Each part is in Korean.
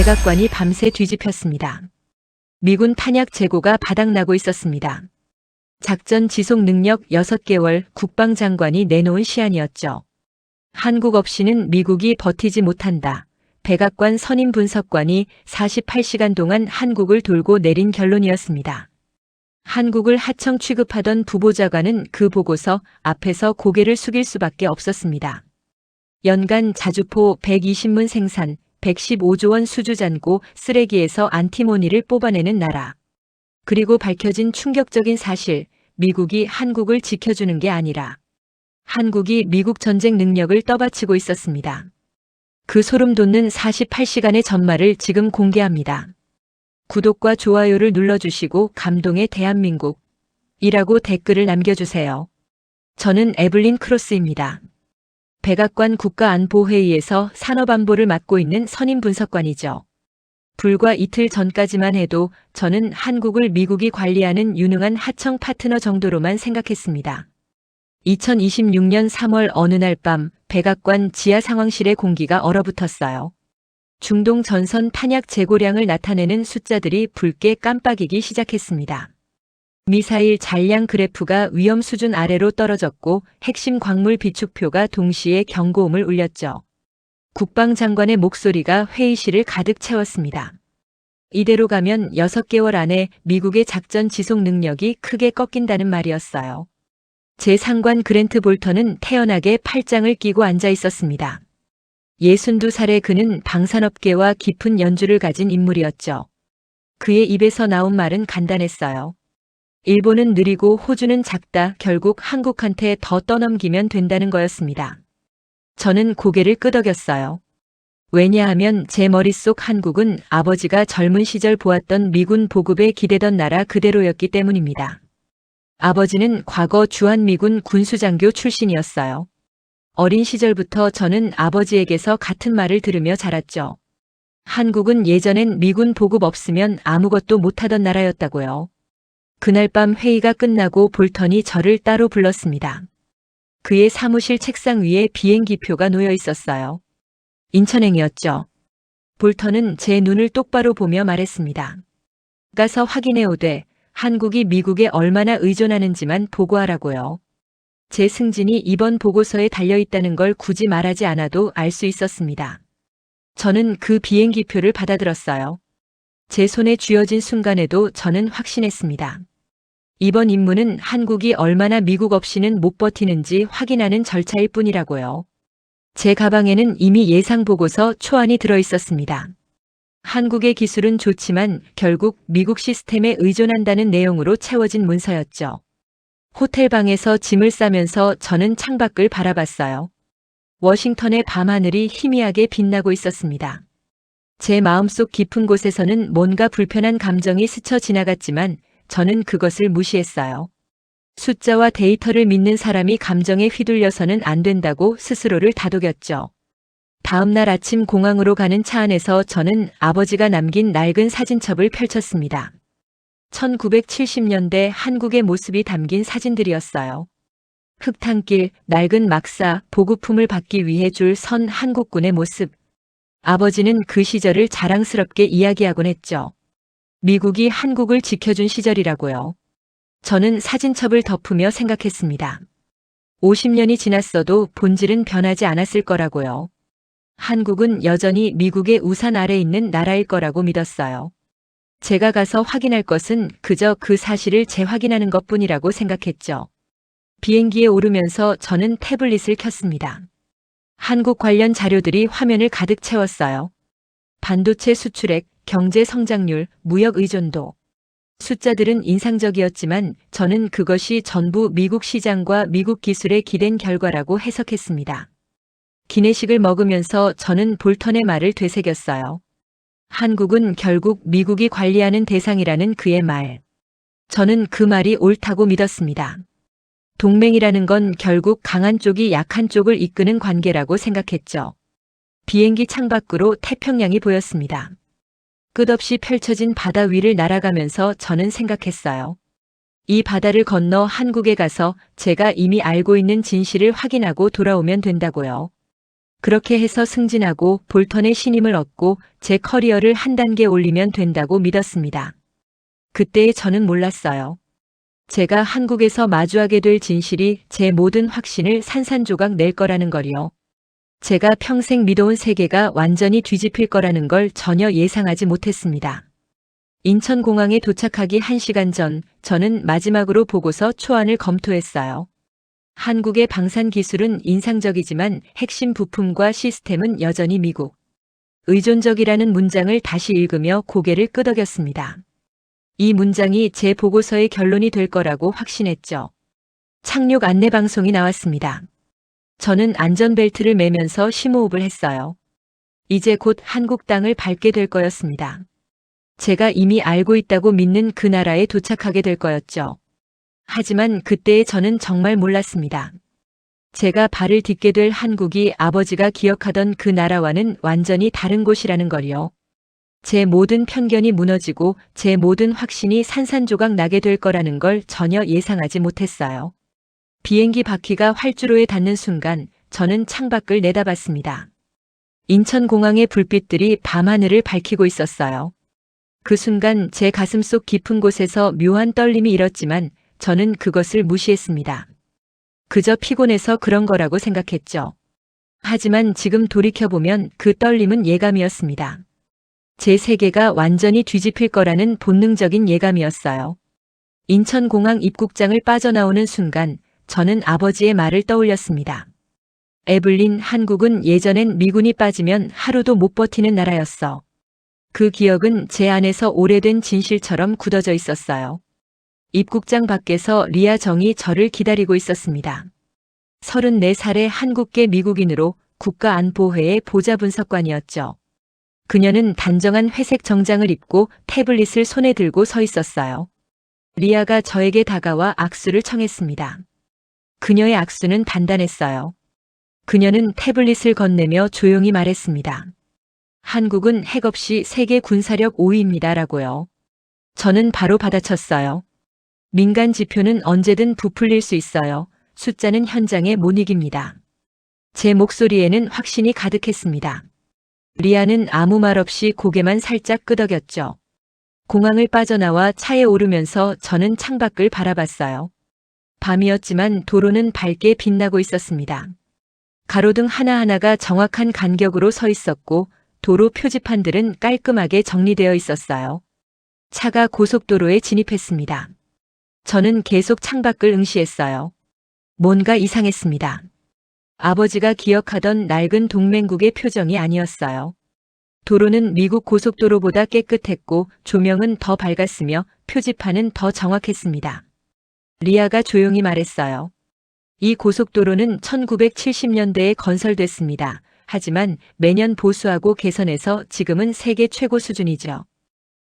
백악관이 밤새 뒤집혔습니다. 미군 탄약 재고가 바닥나고 있었습니다. 작전 지속 능력 6개월 국방장관이 내놓은 시한이었죠. 한국 없이는 미국이 버티지 못한다. 백악관 선임 분석관이 48시간 동안 한국을 돌고 내린 결론이었습니다. 한국을 하청 취급하던 부보좌관은 그 보고서 앞에서 고개를 숙일 수밖에 없었습니다. 연간 자주포 120문 생산, 115조 원 수주 잔고 쓰레기에서 안티모니를 뽑아내는 나라. 그리고 밝혀진 충격적인 사실, 미국이 한국을 지켜주는 게 아니라 한국이 미국 전쟁 능력을 떠받치고 있었습니다. 그 소름 돋는 48시간의 전말을 지금 공개합니다. 구독과 좋아요를 눌러주시고 감동의 대한민국이라고 댓글을 남겨주세요. 저는 에블린 크로스입니다. 백악관 국가안보회의에서 산업안보를 맡고 있는 선임 분석관이죠. 불과 이틀 전까지만 해도 저는 한국을 미국이 관리하는 유능한 하청 파트너 정도로만 생각했습니다. 2026년 3월 어느 날 밤 백악관 지하 상황실의 공기가 얼어붙었어요. 중동 전선 탄약 재고량을 나타내는 숫자들이 붉게 깜빡이기 시작했습니다. 미사일 잔량 그래프가 위험 수준 아래로 떨어졌고 핵심 광물 비축표가 동시에 경고음을 울렸죠. 국방장관의 목소리가 회의실을 가득 채웠습니다. 이대로 가면 6개월 안에 미국의 작전 지속 능력이 크게 꺾인다는 말이었어요. 제 상관 그랜트 볼턴은 태연하게 팔짱을 끼고 앉아 있었습니다. 62살의 그는 방산업계와 깊은 연주를 가진 인물이었죠. 그의 입에서 나온 말은 간단했어요. 일본은 느리고 호주는 작다. 결국 한국한테 더 떠넘기면 된다는 거였습니다. 저는 고개를 끄덕였어요. 왜냐하면 제 머릿속 한국은 아버지가 젊은 시절 보았던 미군 보급에 기대던 나라 그대로였기 때문입니다. 아버지는 과거 주한미군 군수장교 출신이었어요. 어린 시절부터 저는 아버지에게서 같은 말을 들으며 자랐죠. 한국은 예전엔 미군 보급 없으면 아무것도 못하던 나라였다고요. 그날 밤 회의가 끝나고 볼턴이 저를 따로 불렀습니다. 그의 사무실 책상 위에 비행기표가 놓여 있었어요. 인천행이었죠. 볼턴은 제 눈을 똑바로 보며 말했습니다. 가서 확인해 오되 한국이 미국에 얼마나 의존하는지만 보고하라고요. 제 승진이 이번 보고서에 달려있다는 걸 굳이 말하지 않아도 알 수 있었습니다. 저는 그 비행기표를 받아들었어요. 제 손에 쥐어진 순간에도 저는 확신했습니다. 이번 임무는 한국이 얼마나 미국 없이는 못 버티는지 확인하는 절차일 뿐이라고요. 제 가방에는 이미 예상 보고서 초안이 들어있었습니다. 한국의 기술은 좋지만 결국 미국 시스템에 의존한다는 내용으로 채워진 문서였죠. 호텔 방에서 짐을 싸면서 저는 창밖을 바라봤어요. 워싱턴의 밤하늘이 희미하게 빛나고 있었습니다. 제 마음속 깊은 곳에서는 뭔가 불편한 감정이 스쳐 지나갔지만 저는 그것을 무시했어요. 숫자와 데이터를 믿는 사람이 감정에 휘둘려서는 안 된다고 스스로를 다독였죠. 다음 날 아침 공항으로 가는 차 안에서 저는 아버지가 남긴 낡은 사진첩을 펼쳤습니다. 1970년대 한국의 모습이 담긴 사진들이었어요. 흙탕길, 낡은 막사, 보급품을 받기 위해 줄 선 한국군의 모습. 아버지는 그 시절을 자랑스럽게 이야기하곤 했죠. 미국이 한국을 지켜준 시절이라고요. 저는 사진첩을 덮으며 생각했습니다. 50년이 지났어도 본질은 변하지 않았을 거라고요. 한국은 여전히 미국의 우산 아래 있는 나라일 거라고 믿었어요. 제가 가서 확인할 것은 그저 그 사실을 재확인하는 것뿐이라고 생각했죠. 비행기에 오르면서 저는 태블릿을 켰습니다. 한국 관련 자료들이 화면을 가득 채웠어요. 반도체 수출액, 경제 성장률, 무역 의존도. 숫자들은 인상적이었지만 저는 그것이 전부 미국 시장과 미국 기술에 기댄 결과라고 해석했습니다. 기내식을 먹으면서 저는 볼턴의 말을 되새겼어요. 한국은 결국 미국이 관리하는 대상이라는 그의 말. 저는 그 말이 옳다고 믿었습니다. 동맹이라는 건 결국 강한 쪽이 약한 쪽을 이끄는 관계라고 생각했죠. 비행기 창밖으로 태평양이 보였습니다. 끝없이 펼쳐진 바다 위를 날아가면서 저는 생각했어요. 이 바다를 건너 한국에 가서 제가 이미 알고 있는 진실을 확인하고 돌아오면 된다고요. 그렇게 해서 승진하고 볼턴의 신임을 얻고 제 커리어를 한 단계 올리면 된다고 믿었습니다. 그때의 저는 몰랐어요. 제가 한국에서 마주하게 될 진실이 제 모든 확신을 산산조각 낼 거라는 걸요. 제가 평생 믿어온 세계가 완전히 뒤집힐 거라는 걸 전혀 예상하지 못했습니다. 인천공항에 도착하기 1시간 전, 저는 마지막으로 보고서 초안을 검토했어요. 한국의 방산 기술은 인상적이지만 핵심 부품과 시스템은 여전히 미국. 의존적이라는 문장을 다시 읽으며 고개를 끄덕였습니다. 이 문장이 제 보고서의 결론이 될 거라고 확신했죠. 착륙 안내 방송이 나왔습니다. 저는 안전벨트를 매면서 심호흡을 했어요. 이제 곧 한국 땅을 밟게 될 거였습니다. 제가 이미 알고 있다고 믿는 그 나라에 도착하게 될 거였죠. 하지만 그때의 저는 정말 몰랐습니다. 제가 발을 딛게 될 한국이 아버지가 기억하던 그 나라와는 완전히 다른 곳이라는 걸요. 제 모든 편견이 무너지고 제 모든 확신이 산산조각 나게 될 거라는 걸 전혀 예상하지 못했어요. 비행기 바퀴가 활주로에 닿는 순간 저는 창밖을 내다봤습니다. 인천공항의 불빛들이 밤하늘을 밝히고 있었어요. 그 순간 제 가슴속 깊은 곳에서 묘한 떨림이 일었지만 저는 그것을 무시했습니다. 그저 피곤해서 그런 거라고 생각했죠. 하지만 지금 돌이켜보면 그 떨림은 예감이었습니다. 제 세계가 완전히 뒤집힐 거라는 본능적인 예감이었어요. 인천공항 입국장을 빠져나오는 순간 저는 아버지의 말을 떠올렸습니다. 에블린, 한국은 예전엔 미군이 빠지면 하루도 못 버티는 나라였어. 그 기억은 제 안에서 오래된 진실처럼 굳어져 있었어요. 입국장 밖에서 리아 정이 저를 기다리고 있었습니다. 34살의 한국계 미국인으로 국가안보회의 보좌분석관이었죠. 그녀는 단정한 회색 정장을 입고 태블릿을 손에 들고 서 있었어요. 리아가 저에게 다가와 악수를 청했습니다. 그녀의 악수는 단단했어요. 그녀는 태블릿을 건네며 조용히 말했습니다. 한국은 핵없이 세계 군사력 5위입니다. 라고요. 저는 바로 받아쳤어요. 민간 지표는 언제든 부풀릴 수 있어요. 숫자는 현장에 못 이깁니다. 제 목소리에는 확신이 가득했습니다. 리아는 아무 말 없이 고개만 살짝 끄덕였죠. 공항을 빠져나와 차에 오르면서 저는 창밖을 바라봤어요. 밤이었지만 도로는 밝게 빛나고 있었습니다. 가로등 하나하나가 정확한 간격으로 서 있었고 도로 표지판들은 깔끔하게 정리되어 있었어요. 차가 고속도로에 진입했습니다. 저는 계속 창밖을 응시했어요. 뭔가 이상했습니다. 아버지가 기억하던 낡은 동맹국의 표정이 아니었어요. 도로는 미국 고속도로보다 깨끗했고 조명은 더 밝았으며 표지판은 더 정확했습니다. 리아가 조용히 말했어요. 이 고속도로는 1970년대에 건설됐습니다. 하지만 매년 보수하고 개선해서 지금은 세계 최고 수준이죠.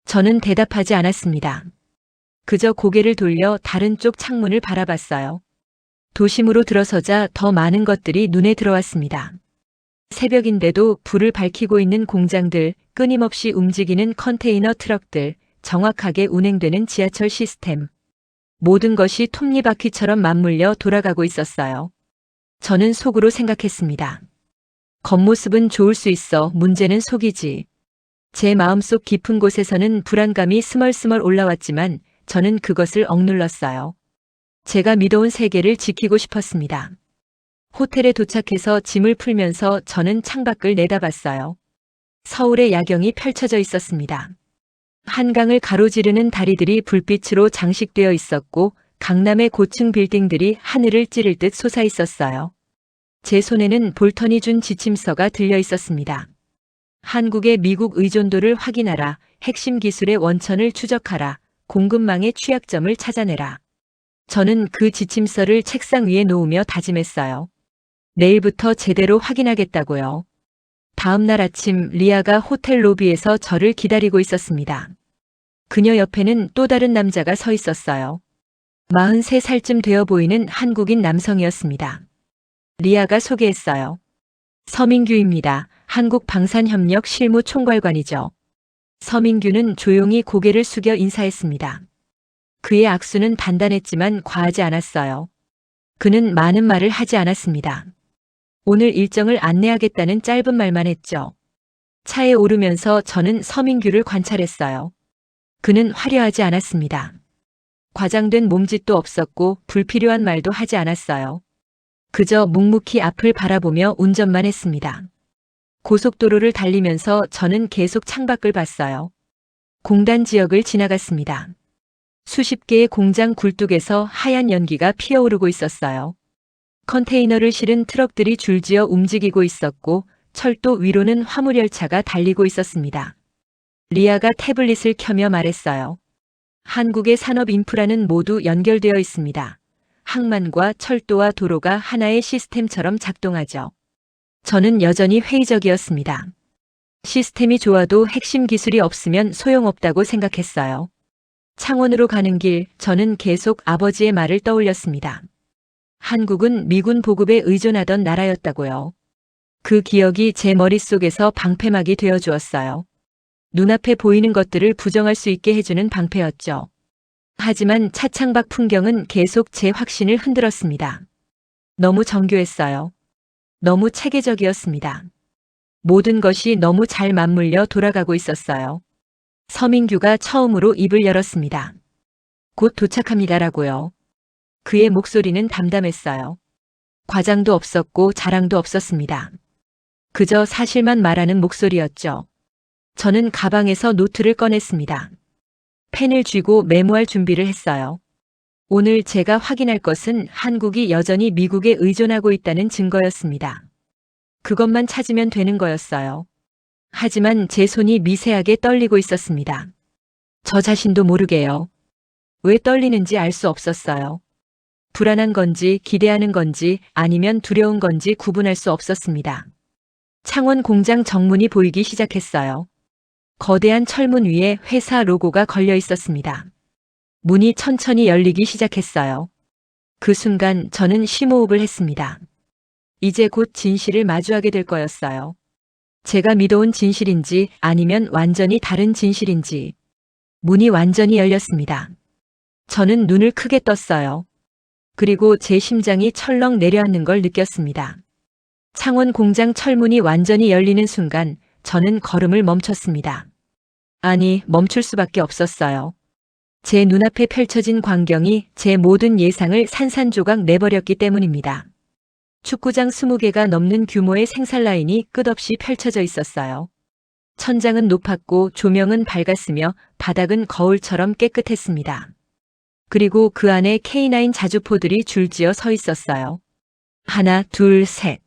저는 대답하지 않았습니다. 그저 고개를 돌려 다른 쪽 창문을 바라봤어요. 도심으로 들어서자 더 많은 것들이 눈에 들어왔습니다. 새벽인데도 불을 밝히고 있는 공장들, 끊임없이 움직이는 컨테이너 트럭들, 정확하게 운행되는 지하철 시스템. 모든 것이 톱니바퀴처럼 맞물려 돌아가고 있었어요. 저는 속으로 생각했습니다. 겉모습은 좋을 수 있어. 문제는 속이지. 제 마음속 깊은 곳에서는 불안감이 스멀스멀 올라왔지만 저는 그것을 억눌렀어요. 제가 믿어온 세계를 지키고 싶었습니다. 호텔에 도착해서 짐을 풀면서 저는 창밖을 내다봤어요. 서울의 야경이 펼쳐져 있었습니다. 한강을 가로지르는 다리들이 불빛으로 장식되어 있었고 강남의 고층 빌딩들이 하늘을 찌를 듯 솟아 있었어요. 제 손에는 볼턴이 준 지침서가 들려 있었습니다. 한국의 미국 의존도를 확인하라. 핵심 기술의 원천을 추적하라. 공급망의 취약점을 찾아내라. 저는 그 지침서를 책상 위에 놓으며 다짐했어요. 내일부터 제대로 확인하겠다고요. 다음 날 아침 리아가 호텔 로비에서 저를 기다리고 있었습니다. 그녀 옆에는 또 다른 남자가 서 있었어요. 43살쯤 되어 보이는 한국인 남성이었습니다. 리아가 소개했어요. 서민규입니다. 한국방산협력 실무총괄관이죠. 서민규는 조용히 고개를 숙여 인사했습니다. 그의 악수는 단단했지만 과하지 않았어요. 그는 많은 말을 하지 않았습니다. 오늘 일정을 안내하겠다는 짧은 말만 했죠. 차에 오르면서 저는 서민규를 관찰했어요. 그는 화려하지 않았습니다. 과장된 몸짓도 없었고 불필요한 말도 하지 않았어요. 그저 묵묵히 앞을 바라보며 운전만 했습니다. 고속도로를 달리면서 저는 계속 창밖을 봤어요. 공단 지역을 지나갔습니다. 수십 개의 공장 굴뚝에서 하얀 연기가 피어오르고 있었어요. 컨테이너를 실은 트럭들이 줄지어 움직이고 있었고 철도 위로는 화물열차가 달리고 있었습니다. 리아가 태블릿을 켜며 말했어요. 한국의 산업 인프라는 모두 연결되어 있습니다. 항만과 철도와 도로가 하나의 시스템처럼 작동하죠. 저는 여전히 회의적이었습니다. 시스템이 좋아도 핵심 기술이 없으면 소용없다고 생각했어요. 창원으로 가는 길, 저는 계속 아버지의 말을 떠올렸습니다. 한국은 미군 보급에 의존하던 나라였다고요. 그 기억이 제 머릿속에서 방패막이 되어 주었어요. 눈앞에 보이는 것들을 부정할 수 있게 해주는 방패였죠. 하지만 차창밖 풍경은 계속 제 확신을 흔들었습니다. 너무 정교했어요. 너무 체계적이었습니다. 모든 것이 너무 잘 맞물려 돌아가고 있었어요. 서민규가 처음으로 입을 열었습니다. 곧 도착합니다라고요. 그의 목소리는 담담했어요. 과장도 없었고 자랑도 없었습니다. 그저 사실만 말하는 목소리였죠. 저는 가방에서 노트를 꺼냈습니다. 펜을 쥐고 메모할 준비를 했어요. 오늘 제가 확인할 것은 한국이 여전히 미국에 의존하고 있다는 증거였습니다. 그것만 찾으면 되는 거였어요. 하지만 제 손이 미세하게 떨리고 있었습니다. 저 자신도 모르게요. 왜 떨리는지 알 수 없었어요. 불안한 건지 기대하는 건지 아니면 두려운 건지 구분할 수 없었습니다. 창원 공장 정문이 보이기 시작했어요. 거대한 철문 위에 회사 로고가 걸려 있었습니다. 문이 천천히 열리기 시작했어요. 그 순간 저는 심호흡을 했습니다. 이제 곧 진실을 마주하게 될 거였어요. 제가 믿어온 진실인지 아니면 완전히 다른 진실인지. 문이 완전히 열렸습니다. 저는 눈을 크게 떴어요. 그리고 제 심장이 철렁 내려앉는 걸 느꼈습니다. 창원 공장 철문이 완전히 열리는 순간 저는 걸음을 멈췄습니다. 아니, 멈출 수밖에 없었어요. 제 눈앞에 펼쳐진 광경이 제 모든 예상을 산산조각 내버렸기 때문입니다. 축구장 20개가 넘는 규모의 생산 라인이 끝없이 펼쳐져 있었어요. 천장은 높았고 조명은 밝았으며 바닥은 거울처럼 깨끗했습니다. 그리고 그 안에 K9 자주포들이 줄지어 서 있었어요. 하나, 둘, 셋.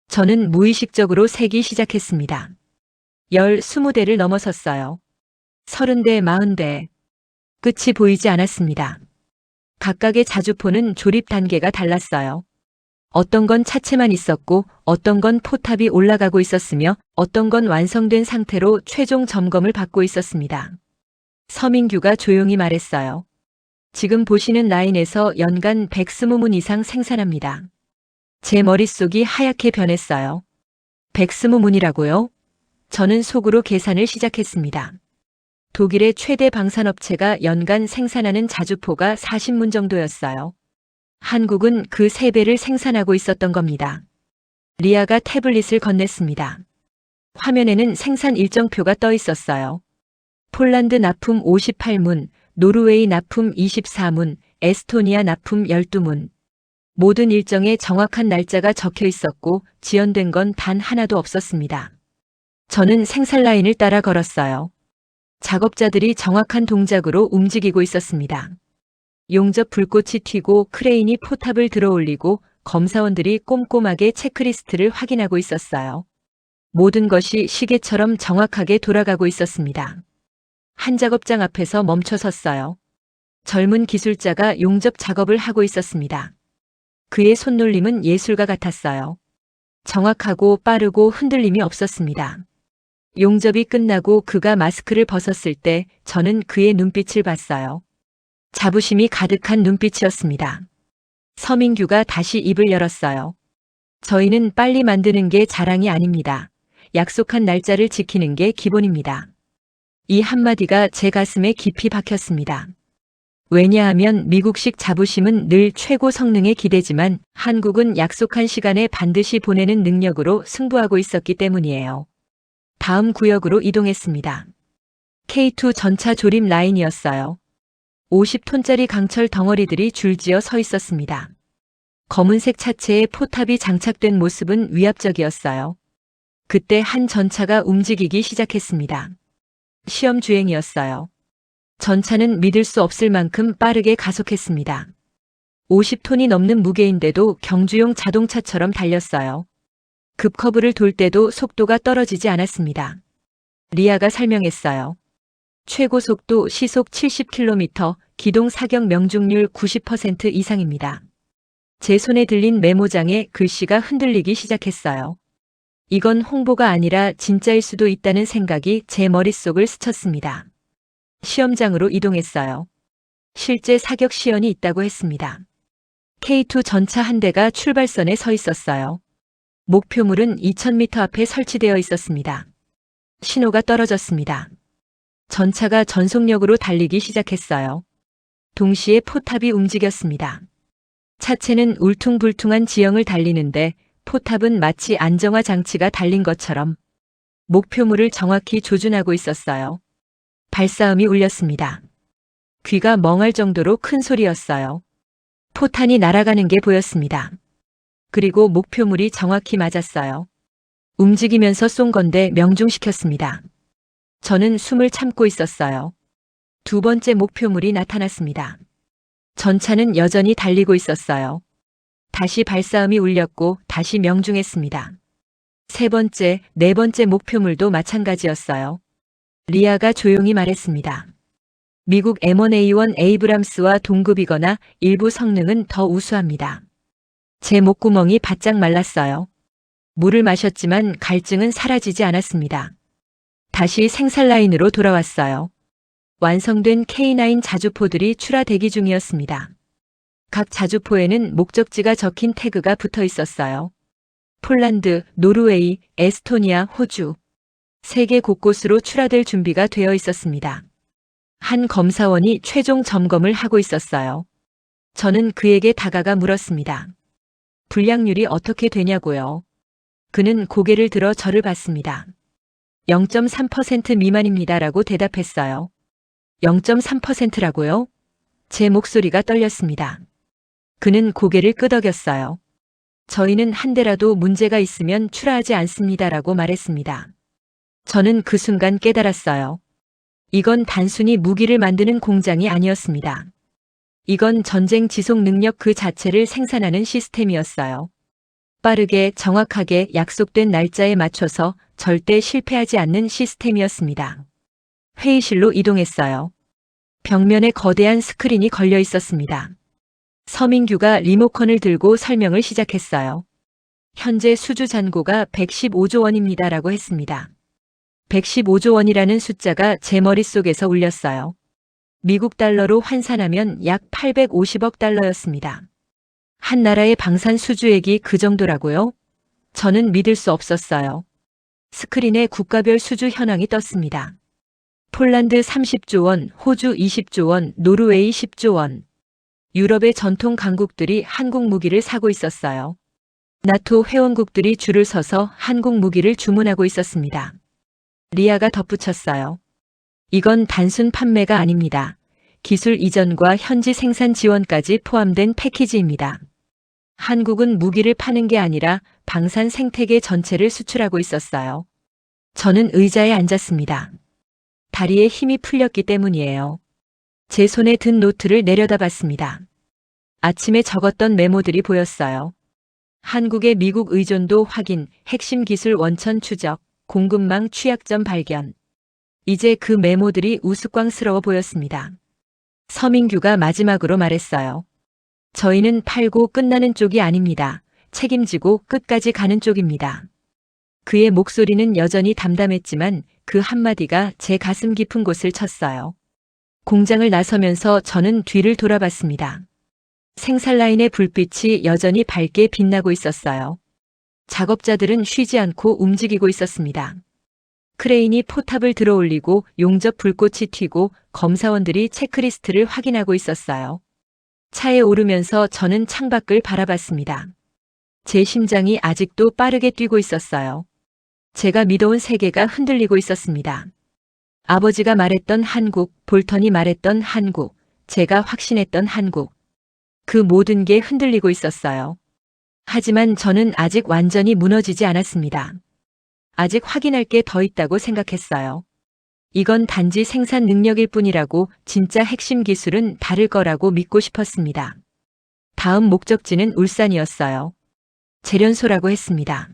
저는 무의식적으로 세기 시작했습니다. 20대를 넘어섰어요. 30대, 40대. 끝이 보이지 않았습니다. 각각의 자주포는 조립 단계가 달랐어요. 어떤 건 차체만 있었고 어떤 건 포탑이 올라가고 있었으며 어떤 건 완성된 상태로 최종 점검을 받고 있었습니다. 서민규가 조용히 말했어요. 지금 보시는 라인에서 연간 120문 이상 생산합니다. 제 머릿속이 하얗게 변했어요. 120문이라고요? 저는 속으로 계산을 시작했습니다. 독일의 최대 방산업체가 연간 생산하는 자주포가 40문 정도였어요. 한국은 그 3배를 생산하고 있었던 겁니다. 리아가 태블릿을 건넸습니다. 화면에는 생산 일정표가 떠 있었어요. 폴란드 납품 58문, 노르웨이 납품 24문, 에스토니아 납품 12문. 모든 일정에 정확한 날짜가 적혀 있었고 지연된 건 단 하나도 없었습니다. 저는 생산 라인을 따라 걸었어요. 작업자들이 정확한 동작으로 움직이고 있었습니다. 용접 불꽃이 튀고 크레인이 포탑을 들어 올리고 검사원들이 꼼꼼하게 체크리스트를 확인하고 있었어요. 모든 것이 시계처럼 정확하게 돌아가고 있었습니다. 한 작업장 앞에서 멈춰 섰어요. 젊은 기술자가 용접 작업을 하고 있었습니다. 그의 손놀림은 예술가 같았어요. 정확하고 빠르고 흔들림이 없었습니다. 용접이 끝나고 그가 마스크를 벗었을 때 저는 그의 눈빛을 봤어요. 자부심이 가득한 눈빛이었습니다. 서민규가 다시 입을 열었어요. 저희는 빨리 만드는 게 자랑이 아닙니다. 약속한 날짜를 지키는 게 기본입니다. 이 한마디가 제 가슴에 깊이 박혔습니다. 왜냐하면 미국식 자부심은 늘 최고 성능에 기대지만 한국은 약속한 시간에 반드시 보내는 능력으로 승부하고 있었기 때문이에요. 다음 구역으로 이동했습니다. K2 전차 조립 라인이었어요. 50톤짜리 강철 덩어리들이 줄지어 서 있었습니다. 검은색 차체에 포탑이 장착된 모습은 위압적이었어요. 그때 한 전차가 움직이기 시작했습니다. 시험 주행이었어요. 전차는 믿을 수 없을 만큼 빠르게 가속했습니다. 50톤이 넘는 무게인데도 경주용 자동차처럼 달렸어요. 급커브를 돌 때도 속도가 떨어지지 않았습니다. 리아가 설명했어요. 최고 속도 시속 70km, 기동 사격 명중률 90% 이상입니다. 제 손에 들린 메모장에 글씨가 흔들리기 시작했어요. 이건 홍보가 아니라 진짜일 수도 있다는 생각이 제 머릿속을 스쳤습니다. 시험장으로 이동했어요. 실제 사격 시연이 있다고 했습니다. K2 전차 한 대가 출발선에 서 있었어요. 목표물은 2000m 앞에 설치되어 있었습니다. 신호가 떨어졌습니다. 전차가 전속력으로 달리기 시작했어요. 동시에 포탑이 움직였습니다. 차체는 울퉁불퉁한 지형을 달리는데 포탑은 마치 안정화 장치가 달린 것처럼 목표물을 정확히 조준하고 있었어요. 발사음이 울렸습니다. 귀가 멍할 정도로 큰 소리였어요. 포탄이 날아가는 게 보였습니다. 그리고 목표물이 정확히 맞았어요. 움직이면서 쏜 건데 명중시켰습니다. 저는 숨을 참고 있었어요. 두 번째 목표물이 나타났습니다. 전차는 여전히 달리고 있었어요. 다시 발사음이 울렸고 다시 명중했습니다. 세 번째, 네 번째 목표물도 마찬가지였어요. 리아가 조용히 말했습니다. 미국 M1A1 에이브람스와 동급이거나 일부 성능은 더 우수합니다. 제 목구멍이 바짝 말랐어요. 물을 마셨지만 갈증은 사라지지 않았습니다. 다시 생산 라인으로 돌아왔어요. 완성된 K9 자주포들이 출하 대기 중이었습니다. 각 자주포에는 목적지가 적힌 태그가 붙어 있었어요. 폴란드, 노르웨이, 에스토니아, 호주. 세계 곳곳으로 출하될 준비가 되어 있었습니다. 한 검사원이 최종 점검을 하고 있었어요. 저는 그에게 다가가 물었습니다. 불량률이 어떻게 되냐고요? 그는 고개를 들어 저를 봤습니다. 0.3% 미만입니다라고 대답했어요. 0.3%라고요? 제 목소리가 떨렸습니다. 그는 고개를 끄덕였어요. 저희는 한 대라도 문제가 있으면 출하하지 않습니다라고 말했습니다. 저는 그 순간 깨달았어요. 이건 단순히 무기를 만드는 공장이 아니었습니다. 이건 전쟁 지속 능력 그 자체를 생산하는 시스템이었어요. 빠르게 정확하게 약속된 날짜에 맞춰서 절대 실패하지 않는 시스템이었습니다. 회의실로 이동했어요. 벽면에 거대한 스크린이 걸려 있었습니다. 서민규가 리모컨을 들고 설명을 시작했어요. 현재 수주 잔고가 115조 원입니다라고 했습니다. 115조 원이라는 숫자가 제 머릿속에서 울렸어요. 미국 달러로 환산하면 약 850억 달러였습니다. 한 나라의 방산 수주액이 그 정도라고요? 저는 믿을 수 없었어요. 스크린에 국가별 수주 현황이 떴습니다. 폴란드 30조 원, 호주 20조 원, 노르웨이 10조 원. 유럽의 전통 강국들이 한국 무기를 사고 있었어요. 나토 회원국들이 줄을 서서 한국 무기를 주문하고 있었습니다. 리아가 덧붙였어요. 이건 단순 판매가 아닙니다. 기술 이전과 현지 생산 지원까지 포함된 패키지입니다. 한국은 무기를 파는 게 아니라 방산 생태계 전체를 수출하고 있었어요. 저는 의자에 앉았습니다. 다리에 힘이 풀렸기 때문이에요. 제 손에 든 노트를 내려다봤습니다. 아침에 적었던 메모들이 보였어요. 한국의 미국 의존도 확인, 핵심 기술 원천 추적, 공급망 취약점 발견. 이제 그 메모들이 우스꽝스러워 보였습니다. 서민규가 마지막으로 말했어요. 저희는 팔고 끝나는 쪽이 아닙니다. 책임지고 끝까지 가는 쪽입니다. 그의 목소리는 여전히 담담했지만 그 한마디가 제 가슴 깊은 곳을 쳤어요. 공장을 나서면서 저는 뒤를 돌아봤습니다. 생산 라인의 불빛이 여전히 밝게 빛나고 있었어요. 작업자들은 쉬지 않고 움직이고 있었습니다. 크레인이 포탑을 들어올리고 용접 불꽃이 튀고 검사원들이 체크리스트를 확인하고 있었어요. 차에 오르면서 저는 창밖을 바라봤습니다. 제 심장이 아직도 빠르게 뛰고 있었어요. 제가 믿어온 세계가 흔들리고 있었습니다. 아버지가 말했던 한국, 볼턴이 말했던 한국, 제가 확신했던 한국. 그 모든 게 흔들리고 있었어요. 하지만 저는 아직 완전히 무너지지 않았습니다. 아직 확인할 게 더 있다고 생각했어요. 이건 단지 생산 능력일 뿐이라고, 진짜 핵심 기술은 다를 거라고 믿고 싶었습니다. 다음 목적지는 울산이었어요. 재련소라고 했습니다.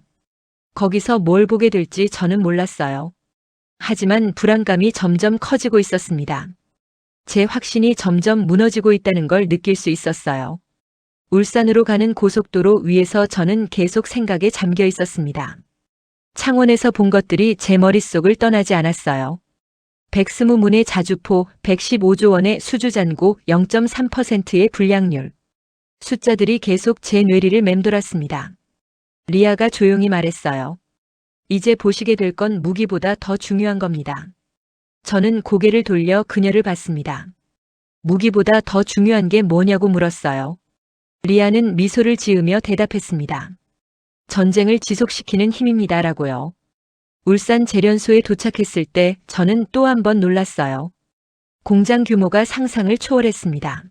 거기서 뭘 보게 될지 저는 몰랐어요. 하지만 불안감이 점점 커지고 있었습니다. 제 확신이 점점 무너지고 있다는 걸 느낄 수 있었어요. 울산으로 가는 고속도로 위에서 저는 계속 생각에 잠겨 있었습니다. 창원에서 본 것들이 제 머릿속을 떠나지 않았어요. 120문의 자주포, 115조 원의 수주잔고, 0.3%의 불량률. 숫자들이 계속 제 뇌리를 맴돌았습니다. 리아가 조용히 말했어요. 이제 보시게 될 건 무기보다 더 중요한 겁니다. 저는 고개를 돌려 그녀를 봤습니다. 무기보다 더 중요한 게 뭐냐고 물었어요. 리아는 미소를 지으며 대답했습니다. 전쟁을 지속시키는 힘입니다라고요. 울산 재련소에 도착했을 때 저는 또 한 번 놀랐어요. 공장 규모가 상상을 초월했습니다.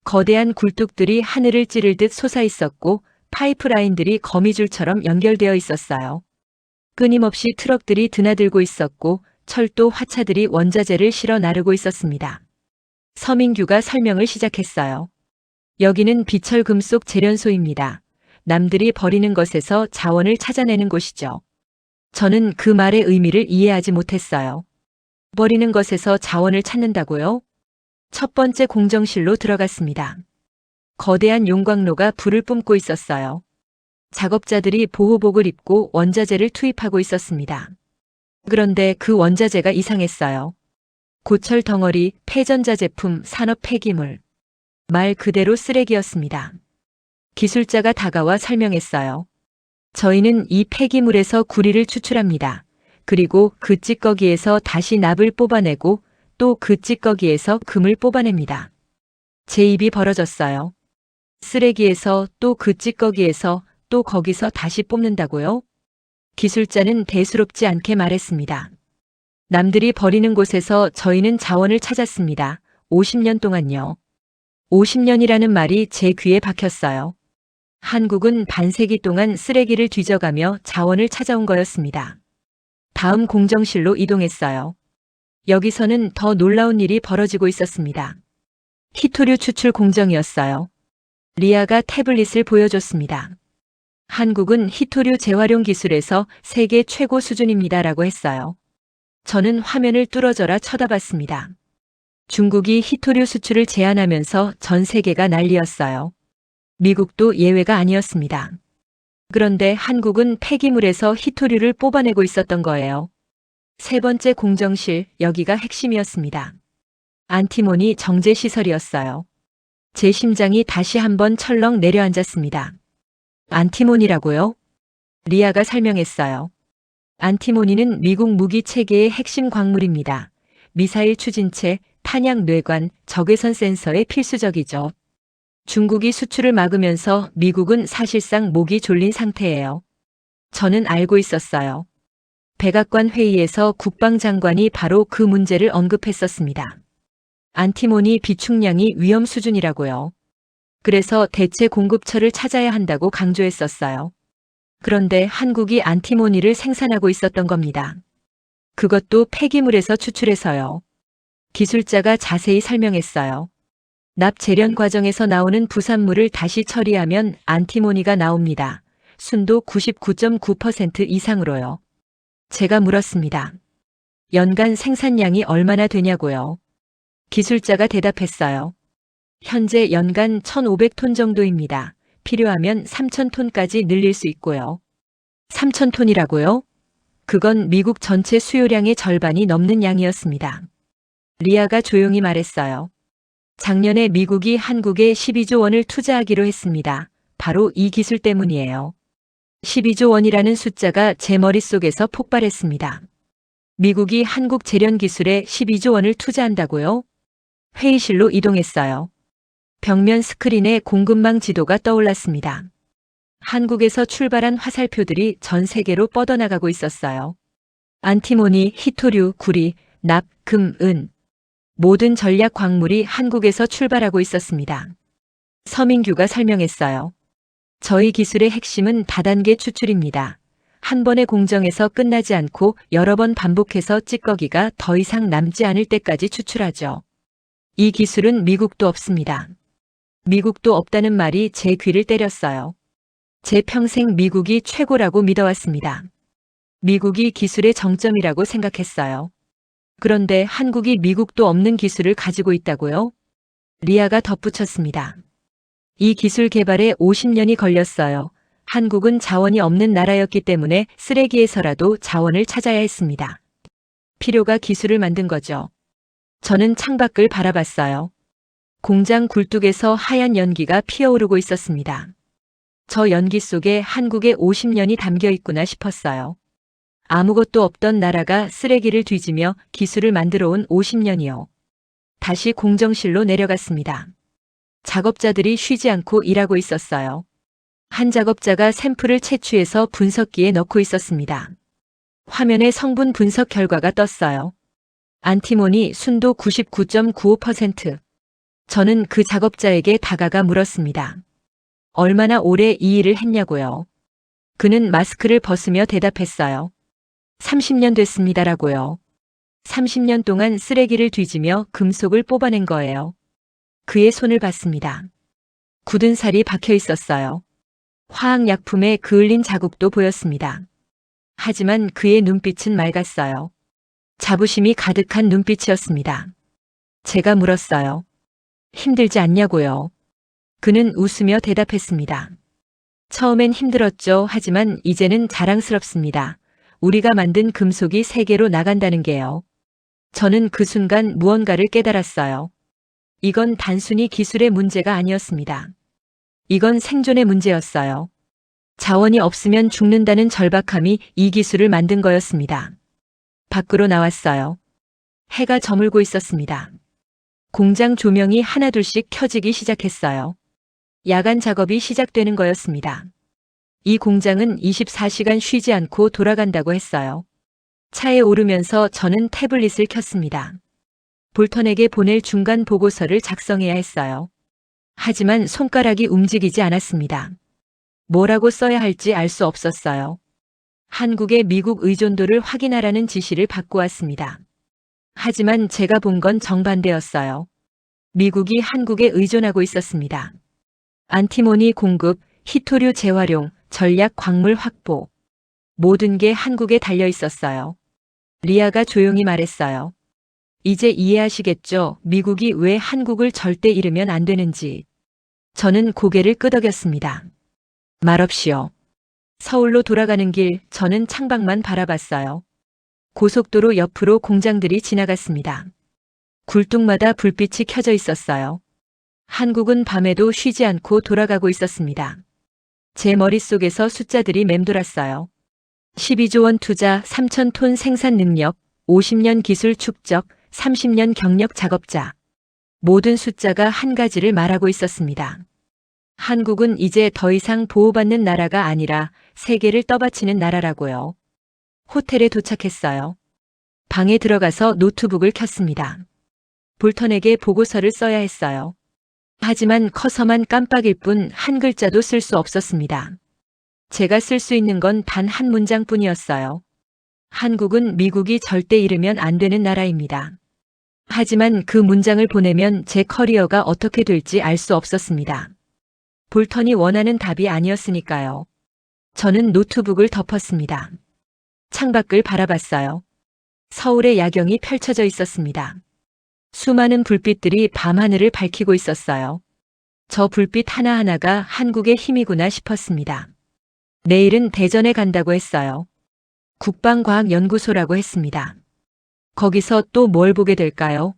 거대한 굴뚝들이 하늘을 찌르듯 솟아 있었고 파이프라인들이 거미줄처럼 연결되어 있었어요. 끊임없이 트럭들이 드나들고 있었고 철도 화차들이 원자재를 실어 나르고 있었습니다. 서민규가 설명을 시작했어요. 여기는 비철금속 재련소입니다. 남들이 버리는 것에서 자원을 찾아내는 곳이죠. 저는 그 말의 의미를 이해하지 못했어요. 버리는 것에서 자원을 찾는다고요? 첫 번째 공정실로 들어갔습니다. 거대한 용광로가 불을 뿜고 있었어요. 작업자들이 보호복을 입고 원자재를 투입하고 있었습니다. 그런데 그 원자재가 이상했어요. 고철 덩어리, 폐전자 제품, 산업 폐기물. 말 그대로 쓰레기였습니다. 기술자가 다가와 설명했어요. 저희는 이 폐기물에서 구리를 추출합니다. 그리고 그 찌꺼기에서 다시 납을 뽑아내고 또 그 찌꺼기에서 금을 뽑아냅니다. 제 입이 벌어졌어요. 쓰레기에서 또 그 찌꺼기에서 또 거기서 다시 뽑는다고요? 기술자는 대수롭지 않게 말했습니다. 남들이 버리는 곳에서 저희는 자원을 찾았습니다. 50년 동안요. 50년이라는 말이 제 귀에 박혔어요. 한국은 반세기 동안 쓰레기를 뒤져가며 자원을 찾아온 거였습니다. 다음 공정실로 이동했어요. 여기서는 더 놀라운 일이 벌어지고 있었습니다. 히토류 추출 공정이었어요. 리아가 태블릿을 보여줬습니다. 한국은 히토류 재활용 기술에서 세계 최고 수준입니다라고 했어요. 저는 화면을 뚫어져라 쳐다봤습니다. 중국이 히토류 수출을 제한하면서 전 세계가 난리였어요. 미국도 예외가 아니었습니다. 그런데 한국은 폐기물에서 히토류를 뽑아내고 있었던 거예요. 세 번째 공정실, 여기가 핵심이었습니다. 안티모니 정제 시설이었어요. 제 심장이 다시 한번 철렁 내려앉았습니다. 안티모니라고요? 리아가 설명했어요. 안티모니는 미국 무기 체계의 핵심 광물입니다. 미사일 추진체, 탄약 뇌관, 적외선 센서에 필수적이죠. 중국이 수출을 막으면서 미국은 사실상 목이 졸린 상태예요. 저는 알고 있었어요. 백악관 회의에서 국방장관이 바로 그 문제를 언급했었습니다. 안티모니 비축량이 위험 수준이라고요. 그래서 대체 공급처를 찾아야 한다고 강조했었어요. 그런데 한국이 안티모니를 생산하고 있었던 겁니다. 그것도 폐기물에서 추출해서요. 기술자가 자세히 설명했어요. 납 재련 과정에서 나오는 부산물을 다시 처리하면 안티모니가 나옵니다. 순도 99.9% 이상으로요. 제가 물었습니다. 연간 생산량이 얼마나 되냐고요. 기술자가 대답했어요. 현재 연간 1,500톤 정도입니다. 필요하면 3,000톤까지 늘릴 수 있고요. 3,000톤이라고요? 그건 미국 전체 수요량의 절반이 넘는 양이었습니다. 리아가 조용히 말했어요. 작년에 미국이 한국에 12조 원을 투자하기로 했습니다. 바로 이 기술 때문이에요. 12조 원이라는 숫자가 제 머릿속에서 폭발했습니다. 미국이 한국 재련 기술에 12조 원을 투자한다고요? 회의실로 이동했어요. 벽면 스크린에 공급망 지도가 떠올랐습니다. 한국에서 출발한 화살표들이 전 세계로 뻗어나가고 있었어요. 안티모니, 히토류, 구리, 납, 금, 은. 모든 전략 광물이 한국에서 출발하고 있었습니다. 서민규가 설명했어요. 저희 기술의 핵심은 다단계 추출입니다. 한 번의 공정에서 끝나지 않고 여러 번 반복해서 찌꺼기가 더 이상 남지 않을 때까지 추출하죠. 이 기술은 미국도 없습니다. 미국도 없다는 말이 제 귀를 때렸어요. 제 평생 미국이 최고라고 믿어왔습니다. 미국이 기술의 정점이라고 생각했어요. 그런데 한국이 미국도 없는 기술을 가지고 있다고요? 리아가 덧붙였습니다. 이 기술 개발에 50년이 걸렸어요. 한국은 자원이 없는 나라였기 때문에 쓰레기에서라도 자원을 찾아야 했습니다. 필요가 기술을 만든 거죠. 저는 창밖을 바라봤어요. 공장 굴뚝에서 하얀 연기가 피어오르고 있었습니다. 저 연기 속에 한국의 50년이 담겨 있구나 싶었어요. 아무것도 없던 나라가 쓰레기를 뒤지며 기술을 만들어 온 50년이요. 다시 공정실로 내려갔습니다. 작업자들이 쉬지 않고 일하고 있었어요. 한 작업자가 샘플을 채취해서 분석기에 넣고 있었습니다. 화면에 성분 분석 결과가 떴어요. 안티모니 순도 99.95%. 저는 그 작업자에게 다가가 물었습니다. 얼마나 오래 이 일을 했냐고요. 그는 마스크를 벗으며 대답했어요. 30년 됐습니다라고요. 30년 동안 쓰레기를 뒤지며 금속을 뽑아낸 거예요. 그의 손을 봤습니다. 굳은 살이 박혀 있었어요. 화학약품에 그을린 자국도 보였습니다. 하지만 그의 눈빛은 맑았어요. 자부심이 가득한 눈빛이었습니다. 제가 물었어요. 힘들지 않냐고요. 그는 웃으며 대답했습니다. 처음엔 힘들었죠. 하지만 이제는 자랑스럽습니다. 우리가 만든 금속이 세계로 나간다는 게요. 저는 그 순간 무언가를 깨달았어요. 이건 단순히 기술의 문제가 아니었습니다. 이건 생존의 문제였어요. 자원이 없으면 죽는다는 절박함이 이 기술을 만든 거였습니다. 밖으로 나왔어요. 해가 저물고 있었습니다. 공장 조명이 하나둘씩 켜지기 시작했어요. 야간 작업이 시작되는 거였습니다. 이 공장은 24시간 쉬지 않고 돌아간다고 했어요. 차에 오르면서 저는 태블릿을 켰습니다. 볼턴에게 보낼 중간 보고서를 작성해야 했어요. 하지만 손가락이 움직이지 않았습니다. 뭐라고 써야 할지 알 수 없었어요. 한국의 미국 의존도를 확인하라는 지시를 받고 왔습니다. 하지만 제가 본 건 정반대였어요. 미국이 한국에 의존하고 있었습니다. 안티모니 공급, 히토류 재활용, 전략 광물 확보. 모든 게 한국에 달려 있었어요. 리아가 조용히 말했어요. 이제 이해하시겠죠? 미국이 왜 한국을 절대 잃으면 안 되는지. 저는 고개를 끄덕였습니다. 말없이요. 서울로 돌아가는 길, 저는 창밖만 바라봤어요. 고속도로 옆으로 공장들이 지나갔습니다. 굴뚝마다 불빛이 켜져 있었어요. 한국은 밤에도 쉬지 않고 돌아가고 있었습니다. 제 머릿속에서 숫자들이 맴돌았어요. 12조 원 투자, 3,000톤 생산 능력, 50년 기술 축적, 30년 경력 작업자. 모든 숫자가 한 가지를 말하고 있었습니다. 한국은 이제 더 이상 보호받는 나라가 아니라 세계를 떠받치는 나라라고요. 호텔에 도착했어요. 방에 들어가서 노트북을 켰습니다. 볼턴에게 보고서를 써야 했어요. 하지만 커서만 깜빡일 뿐 한 글자도 쓸 수 없었습니다. 제가 쓸 수 있는 건 단 한 문장뿐이었어요. 한국은 미국이 절대 잃으면 안 되는 나라입니다. 하지만 그 문장을 보내면 제 커리어가 어떻게 될지 알 수 없었습니다. 볼턴이 원하는 답이 아니었으니까요. 저는 노트북을 덮었습니다. 창밖을 바라봤어요. 서울의 야경이 펼쳐져 있었습니다. 수많은 불빛들이 밤하늘을 밝히고 있었어요. 저 불빛 하나하나가 한국의 힘이구나 싶었습니다. 내일은 대전에 간다고 했어요. 국방과학연구소라고 했습니다. 거기서 또 뭘 보게 될까요?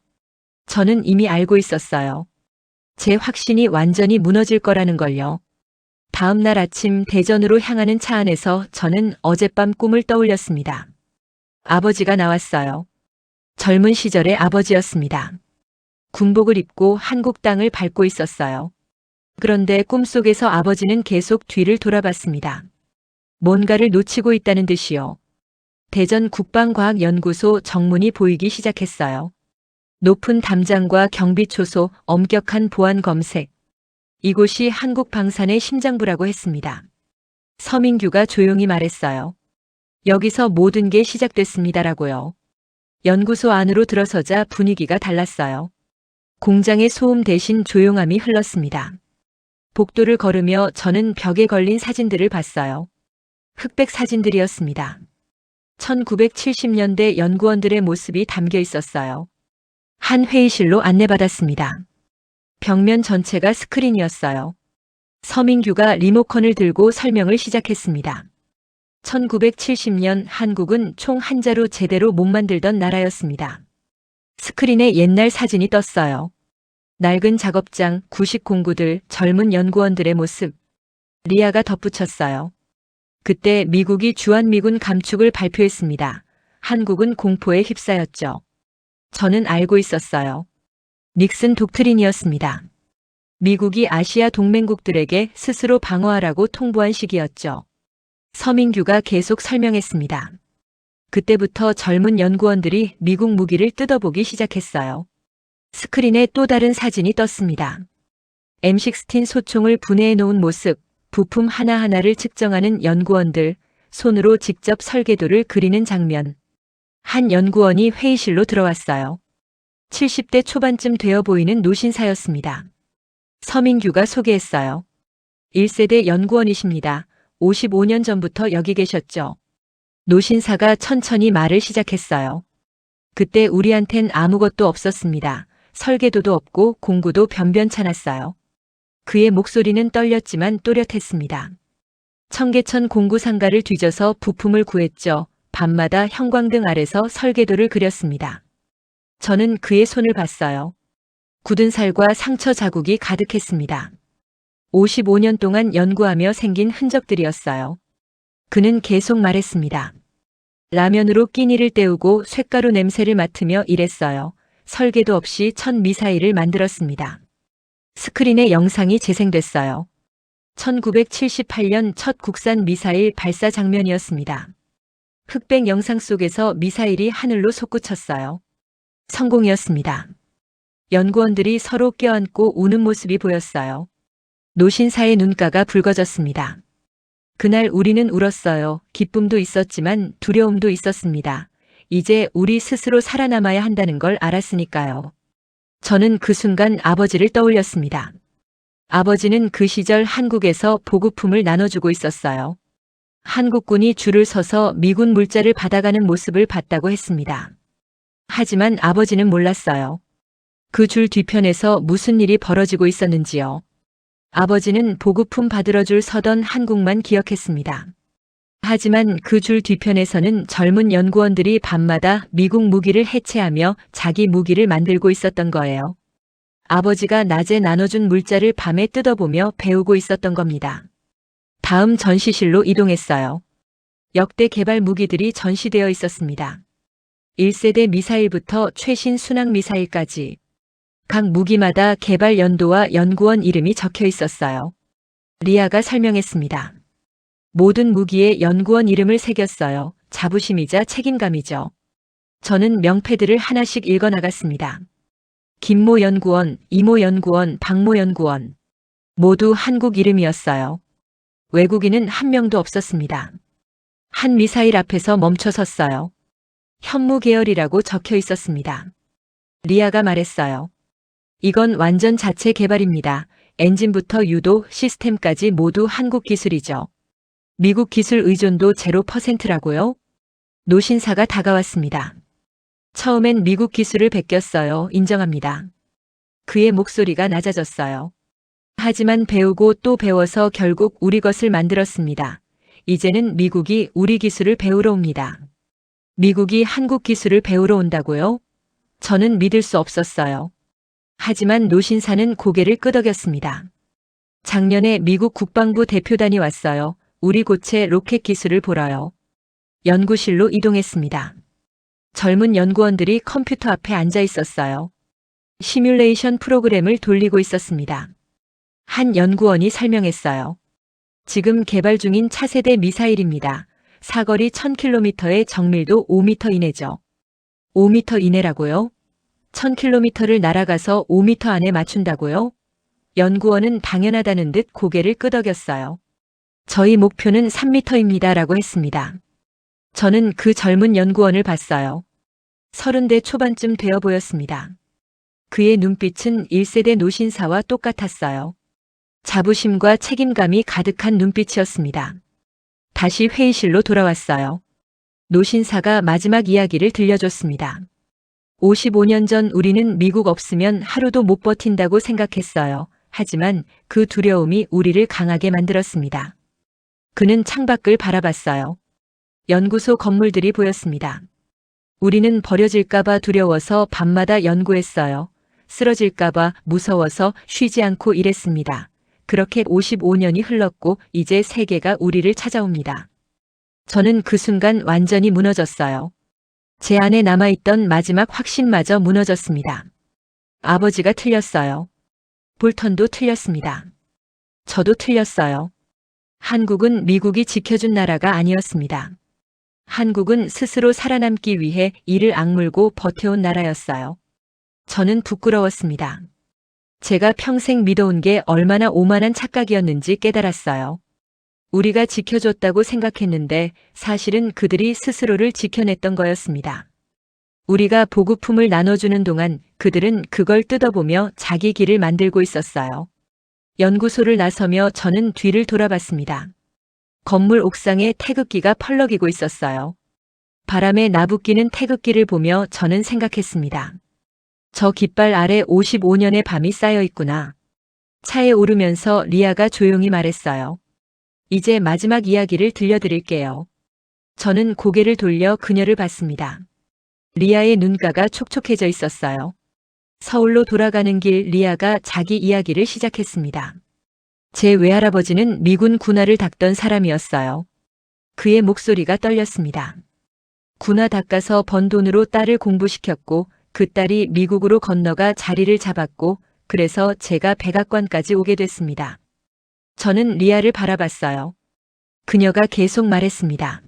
저는 이미 알고 있었어요. 제 확신이 완전히 무너질 거라는 걸요. 다음 날 아침 대전으로 향하는 차 안에서 저는 어젯밤 꿈을 떠올렸습니다. 아버지가 나왔어요. 젊은 시절의 아버지였습니다. 군복을 입고 한국 땅을 밟고 있었어요. 그런데 꿈속에서 아버지는 계속 뒤를 돌아봤습니다. 뭔가를 놓치고 있다는 듯이요. 대전 국방과학연구소 정문이 보이기 시작했어요. 높은 담장과 경비초소, 엄격한 보안 검색. 이곳이 한국 방산의 심장부라고 했습니다. 서민규가 조용히 말했어요. 여기서 모든 게 시작됐습니다라고요. 연구소 안으로 들어서자 분위기가 달랐어요. 공장의 소음 대신 조용함이 흘렀습니다. 복도를 걸으며 저는 벽에 걸린 사진들을 봤어요. 흑백 사진들이었습니다. 1970년대 연구원들의 모습이 담겨 있었어요. 한 회의실로 안내받았습니다. 벽면 전체가 스크린이었어요. 서민규가 리모컨을 들고 설명을 시작했습니다. 1970년 한국은 총 한자로 제대로 못 만들던 나라였습니다. 스크린에 옛날 사진이 떴어요. 낡은 작업장, 구식 공구들, 젊은 연구원들의 모습. 리아가 덧붙였어요. 그때 미국이 주한미군 감축을 발표했습니다. 한국은 공포에 휩싸였죠. 저는 알고 있었어요. 닉슨 독트린이었습니다. 미국이 아시아 동맹국들에게 스스로 방어하라고 통보한 시기였죠. 서민규가 계속 설명했습니다. 그때부터 젊은 연구원들이 미국 무기를 뜯어보기 시작했어요. 스크린에 또 다른 사진이 떴습니다. M16 소총을 분해해 놓은 모습, 부품 하나하나를 측정하는 연구원들, 손으로 직접 설계도를 그리는 장면. 한 연구원이 회의실로 들어왔어요. 70대 초반쯤 되어 보이는 노신사였습니다. 서민규가 소개했어요. 1세대 연구원이십니다. 55년 전부터 여기 계셨죠. 노신사가 천천히 말을 시작했어요. 그때 우리한텐 아무것도 없었습니다. 설계도도 없고 공구도 변변찮았어요. 그의 목소리는 떨렸지만 또렷했습니다. 청계천 공구 상가를 뒤져서 부품을 구했죠. 밤마다 형광등 아래서 설계도를 그렸습니다. 저는 그의 손을 봤어요. 굳은 살과 상처 자국이 가득했습니다. 55년 동안 연구하며 생긴 흔적들이었어요. 그는 계속 말했습니다. 라면으로 끼니를 때우고 쇳가루 냄새를 맡으며 일했어요. 설계도 없이 첫 미사일을 만들었습니다. 스크린에 영상이 재생됐어요. 1978년 첫 국산 미사일 발사 장면이었습니다. 흑백 영상 속에서 미사일이 하늘로 솟구쳤어요. 성공이었습니다. 연구원들이 서로 껴안고 우는 모습이 보였어요. 노신사의 눈가가 붉어졌습니다. 그날 우리는 울었어요. 기쁨도 있었지만 두려움도 있었습니다. 이제 우리 스스로 살아남아야 한다는 걸 알았으니까요. 저는 그 순간 아버지를 떠올렸습니다. 아버지는 그 시절 한국에서 보급품을 나눠주고 있었어요. 한국군이 줄을 서서 미군 물자를 받아가는 모습을 봤다고 했습니다. 하지만 아버지는 몰랐어요. 그 줄 뒤편에서 무슨 일이 벌어지고 있었는지요. 아버지는 보급품 받으러 줄 서던 한국만 기억했습니다. 하지만 그 줄 뒤편에서는 젊은 연구원들이 밤마다 미국 무기를 해체하며 자기 무기를 만들고 있었던 거예요. 아버지가 낮에 나눠준 물자를 밤에 뜯어보며 배우고 있었던 겁니다. 다음 전시실로 이동했어요. 역대 개발 무기들이 전시되어 있었습니다. 1세대 미사일부터 최신 순항 미사일까지. 각 무기마다 개발 연도와 연구원 이름이 적혀 있었어요. 리아가 설명했습니다. 모든 무기에 연구원 이름을 새겼어요. 자부심이자 책임감이죠. 저는 명패들을 하나씩 읽어나갔습니다. 김모 연구원, 이모 연구원, 박모 연구원. 모두 한국 이름이었어요. 외국인은 한 명도 없었습니다. 한 미사일 앞에서 멈춰 섰어요. 현무 계열이라고 적혀 있었습니다. 리아가 말했어요. 이건 완전 자체 개발입니다. 엔진부터 유도, 시스템까지 모두 한국 기술이죠. 미국 기술 의존도 0%라고요? 노신사가 다가왔습니다. 처음엔 미국 기술을 베꼈어요. 인정합니다. 그의 목소리가 낮아졌어요. 하지만 배우고 또 배워서 결국 우리 것을 만들었습니다. 이제는 미국이 우리 기술을 배우러 옵니다. 미국이 한국 기술을 배우러 온다고요? 저는 믿을 수 없었어요. 하지만 노신사는 고개를 끄덕였습니다. 작년에 미국 국방부 대표단이 왔어요. 우리 고체 로켓 기술을 보러요. 연구실로 이동했습니다. 젊은 연구원들이 컴퓨터 앞에 앉아 있었어요. 시뮬레이션 프로그램을 돌리고 있었습니다. 한 연구원이 설명했어요. 지금 개발 중인 차세대 미사일입니다. 사거리 1000km의 정밀도 5m 이내죠. 5m 이내라고요? 1000km를 날아가서 5m 안에 맞춘다고요? 연구원은 당연하다는 듯 고개를 끄덕였어요. 저희 목표는 3m입니다. 라고 했습니다. 저는 그 젊은 연구원을 봤어요. 30대 초반쯤 되어 보였습니다. 그의 눈빛은 1세대 노신사와 똑같았어요. 자부심과 책임감이 가득한 눈빛이었습니다. 다시 회의실로 돌아왔어요. 노신사가 마지막 이야기를 들려줬습니다. 55년 전 우리는 미국 없으면 하루도 못 버틴다고 생각했어요. 하지만 그 두려움이 우리를 강하게 만들었습니다. 그는 창밖을 바라봤어요. 연구소 건물들이 보였습니다. 우리는 버려질까봐 두려워서 밤마다 연구했어요. 쓰러질까봐 무서워서 쉬지 않고 일했습니다. 그렇게 55년이 흘렀고 이제 세계가 우리를 찾아옵니다. 저는 그 순간 완전히 무너졌어요. 제 안에 남아있던 마지막 확신마저 무너졌습니다. 아버지가 틀렸어요. 볼턴도 틀렸습니다. 저도 틀렸어요. 한국은 미국이 지켜준 나라가 아니었습니다. 한국은 스스로 살아남기 위해 이를 악물고 버텨온 나라였어요. 저는 부끄러웠습니다. 제가 평생 믿어온 게 얼마나 오만한 착각이었는지 깨달았어요. 우리가 지켜줬다고 생각했는데 사실은 그들이 스스로를 지켜냈던 거였습니다. 우리가 보급품을 나눠주는 동안 그들은 그걸 뜯어보며 자기 길을 만들고 있었어요. 연구소를 나서며 저는 뒤를 돌아봤습니다. 건물 옥상에 태극기가 펄럭이고 있었어요. 바람에 나부끼는 태극기를 보며 저는 생각했습니다. 저 깃발 아래 55년의 밤이 쌓여 있구나. 차에 오르면서 리아가 조용히 말했어요. 이제 마지막 이야기를 들려드릴게요. 저는 고개를 돌려 그녀를 봤습니다. 리아의 눈가가 촉촉해져 있었어요. 서울로 돌아가는 길 리아가 자기 이야기를 시작했습니다. 제 외할아버지는 미군 군화를 닦던 사람이었어요. 그의 목소리가 떨렸습니다. 군화 닦아서 번 돈으로 딸을 공부시켰고 그 딸이 미국으로 건너가 자리를 잡았고 그래서 제가 백악관까지 오게 됐습니다. 저는 리아를 바라봤어요. 그녀가 계속 말했습니다.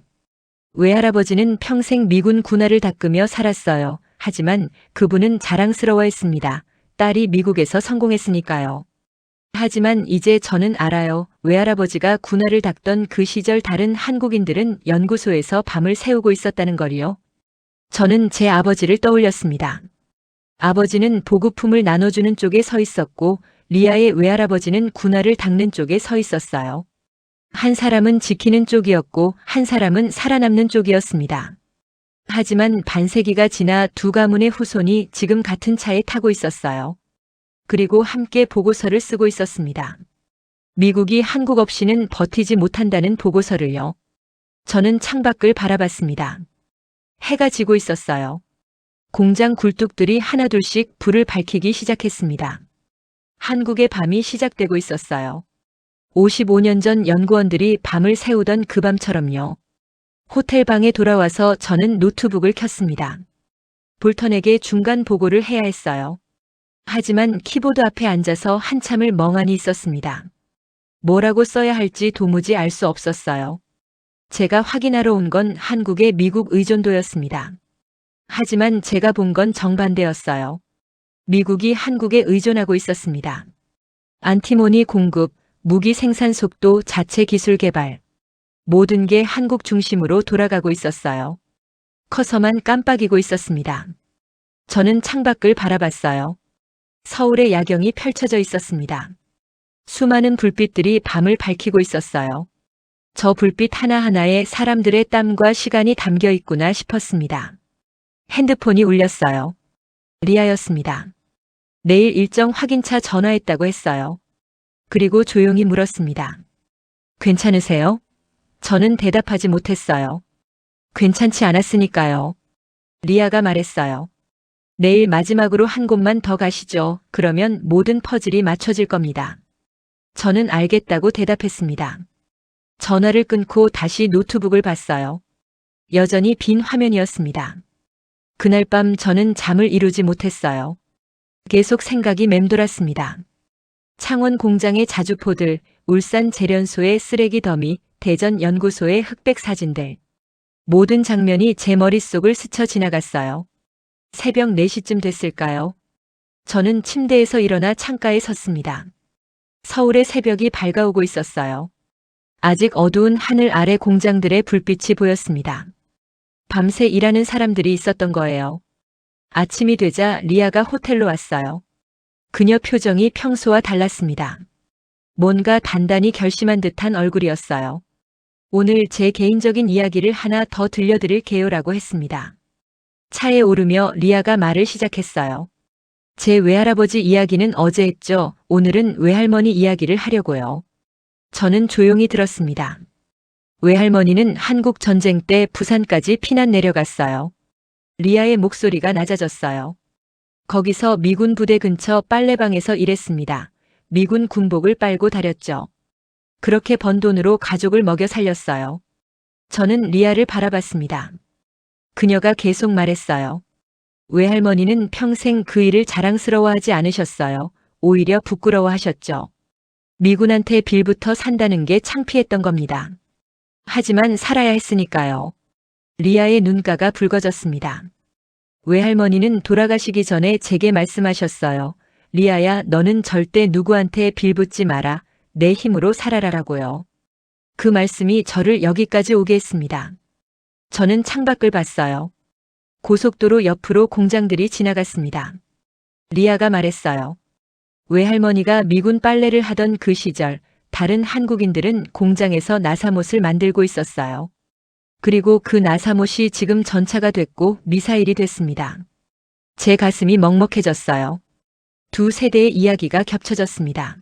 외할아버지는 평생 미군 군화를 닦으며 살았어요. 하지만 그분은 자랑스러워했습니다. 딸이 미국에서 성공했으니까요. 하지만 이제 저는 알아요. 외할아버지가 군화를 닦던 그 시절 다른 한국인들은 연구소에서 밤을 새우고 있었다는 걸요. 저는 제 아버지를 떠올렸습니다. 아버지는 보급품을 나눠주는 쪽에 서 있었고 리아의 외할아버지는 군화를 닦는 쪽에 서 있었어요. 한 사람은 지키는 쪽이었고 한 사람은 살아남는 쪽이었습니다. 하지만 반세기가 지나 두 가문의 후손이 지금 같은 차에 타고 있었어요. 그리고 함께 보고서를 쓰고 있었습니다. 미국이 한국 없이는 버티지 못한다는 보고서를요. 저는 창밖을 바라봤습니다. 해가 지고 있었어요. 공장 굴뚝들이 하나둘씩 불을 밝히기 시작했습니다. 한국의 밤이 시작되고 있었어요. 55년 전 연구원들이 밤을 새우던 그 밤처럼요. 호텔 방에 돌아와서 저는 노트북을 켰습니다. 볼턴에게 중간 보고를 해야 했어요. 하지만 키보드 앞에 앉아서 한참을 멍하니 있었습니다. 뭐라고 써야 할지 도무지 알 수 없었어요. 제가 확인하러 온 건 한국의 미국 의존도였습니다. 하지만 제가 본 건 정반대였어요. 미국이 한국에 의존하고 있었습니다. 안티모니 공급, 무기 생산 속도, 자체 기술 개발. 모든 게 한국 중심으로 돌아가고 있었어요. 커서만 깜빡이고 있었습니다. 저는 창밖을 바라봤어요. 서울의 야경이 펼쳐져 있었습니다. 수많은 불빛들이 밤을 밝히고 있었어요. 저 불빛 하나하나에 사람들의 땀과 시간이 담겨 있구나 싶었습니다. 핸드폰이 울렸어요. 리아였습니다. 내일 일정 확인차 전화했다고 했어요. 그리고 조용히 물었습니다. 괜찮으세요? 저는 대답하지 못했어요. 괜찮지 않았으니까요. 리아가 말했어요. 내일 마지막으로 한 곳만 더 가시죠. 그러면 모든 퍼즐이 맞춰질 겁니다. 저는 알겠다고 대답했습니다. 전화를 끊고 다시 노트북을 봤어요. 여전히 빈 화면이었습니다. 그날 밤 저는 잠을 이루지 못했어요. 계속 생각이 맴돌았습니다. 창원 공장의 자주포들, 울산 재련소의 쓰레기 더미, 대전 연구소의 흑백 사진들. 모든 장면이 제 머릿속을 스쳐 지나갔어요. 새벽 4시쯤 됐을까요? 저는 침대에서 일어나 창가에 섰습니다. 서울의 새벽이 밝아오고 있었어요. 아직 어두운 하늘 아래 공장들의 불빛이 보였습니다. 밤새 일하는 사람들이 있었던 거예요. 아침이 되자 리아가 호텔로 왔어요. 그녀 표정이 평소와 달랐습니다. 뭔가 단단히 결심한 듯한 얼굴이었어요. 오늘 제 개인적인 이야기를 하나 더 들려드릴게요라고 했습니다. 차에 오르며 리아가 말을 시작했어요. 제 외할아버지 이야기는 어제 했죠. 오늘은 외할머니 이야기를 하려고요. 저는 조용히 들었습니다. 외할머니는 한국 전쟁 때 부산까지 피난 내려갔어요. 리아의 목소리가 낮아졌어요. 거기서 미군 부대 근처 빨래방에서 일했습니다. 미군 군복을 빨고 다녔죠. 그렇게 번 돈으로 가족을 먹여 살렸어요. 저는 리아를 바라봤습니다. 그녀가 계속 말했어요. 외할머니는 평생 그 일을 자랑스러워하지 않으셨어요. 오히려 부끄러워하셨죠. 미군한테 빌부터 산다는 게 창피했던 겁니다. 하지만 살아야 했으니까요. 리아의 눈가가 붉어졌습니다. 외할머니는 돌아가시기 전에 제게 말씀하셨어요. 리아야, 너는 절대 누구한테 빌붙지 마라. 내 힘으로 살아라라고요. 그 말씀이 저를 여기까지 오게 했습니다. 저는 창밖을 봤어요. 고속도로 옆으로 공장들이 지나갔습니다. 리아가 말했어요. 외할머니가 미군 빨래를 하던 그 시절 다른 한국인들은 공장에서 나사못을 만들고 있었어요. 그리고 그 나사못이 지금 전차가 됐고 미사일이 됐습니다. 제 가슴이 먹먹해졌어요. 두 세대의 이야기가 겹쳐졌습니다.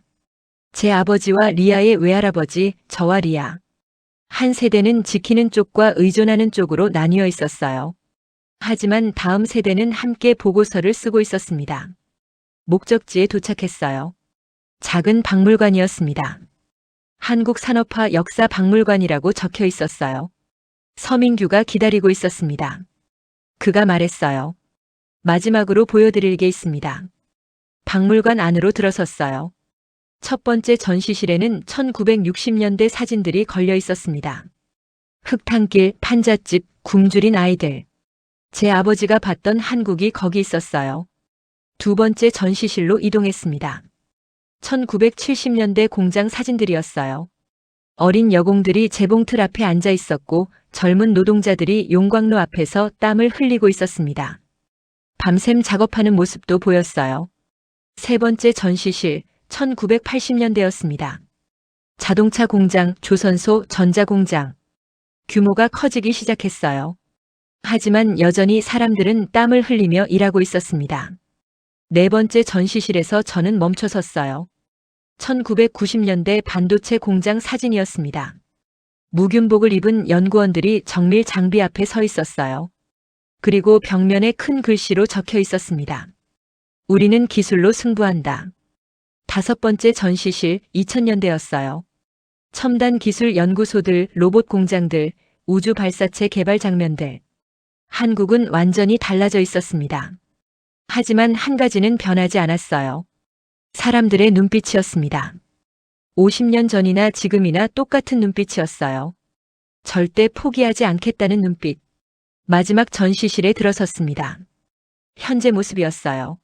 제 아버지와 리아의 외할아버지, 저와 리아. 한 세대는 지키는 쪽과 의존하는 쪽으로 나뉘어 있었어요. 하지만 다음 세대는 함께 보고서를 쓰고 있었습니다. 목적지에 도착했어요. 작은 박물관이었습니다. 한국산업화 역사박물관이라고 적혀 있었어요. 서민규가 기다리고 있었습니다. 그가 말했어요. 마지막으로 보여드릴 게 있습니다. 박물관 안으로 들어섰어요. 첫 번째 전시실에는 1960년대 사진들이 걸려 있었습니다. 흙탕길, 판잣집, 굶주린 아이들. 제 아버지가 봤던 한국이 거기 있었어요. 두 번째 전시실로 이동했습니다. 1970년대 공장 사진들이었어요. 어린 여공들이 재봉틀 앞에 앉아 있었고 젊은 노동자들이 용광로 앞에서 땀을 흘리고 있었습니다. 밤샘 작업하는 모습도 보였어요. 세 번째 전시실, 1980년대였습니다. 자동차 공장, 조선소, 전자공장. 규모가 커지기 시작했어요. 하지만 여전히 사람들은 땀을 흘리며 일하고 있었습니다. 네 번째 전시실에서 저는 멈춰 섰어요. 1990년대 반도체 공장 사진이었습니다. 무균복을 입은 연구원들이 정밀 장비 앞에 서 있었어요. 그리고 벽면에 큰 글씨로 적혀 있었습니다. 우리는 기술로 승부한다. 다섯 번째 전시실, 2000년대였어요. 첨단 기술 연구소들, 로봇 공장들, 우주 발사체 개발 장면들. 한국은 완전히 달라져 있었습니다. 하지만 한 가지는 변하지 않았어요. 사람들의 눈빛이었습니다. 50년 전이나 지금이나 똑같은 눈빛이었어요. 절대 포기하지 않겠다는 눈빛. 마지막 전시실에 들어섰습니다. 현재 모습이었어요.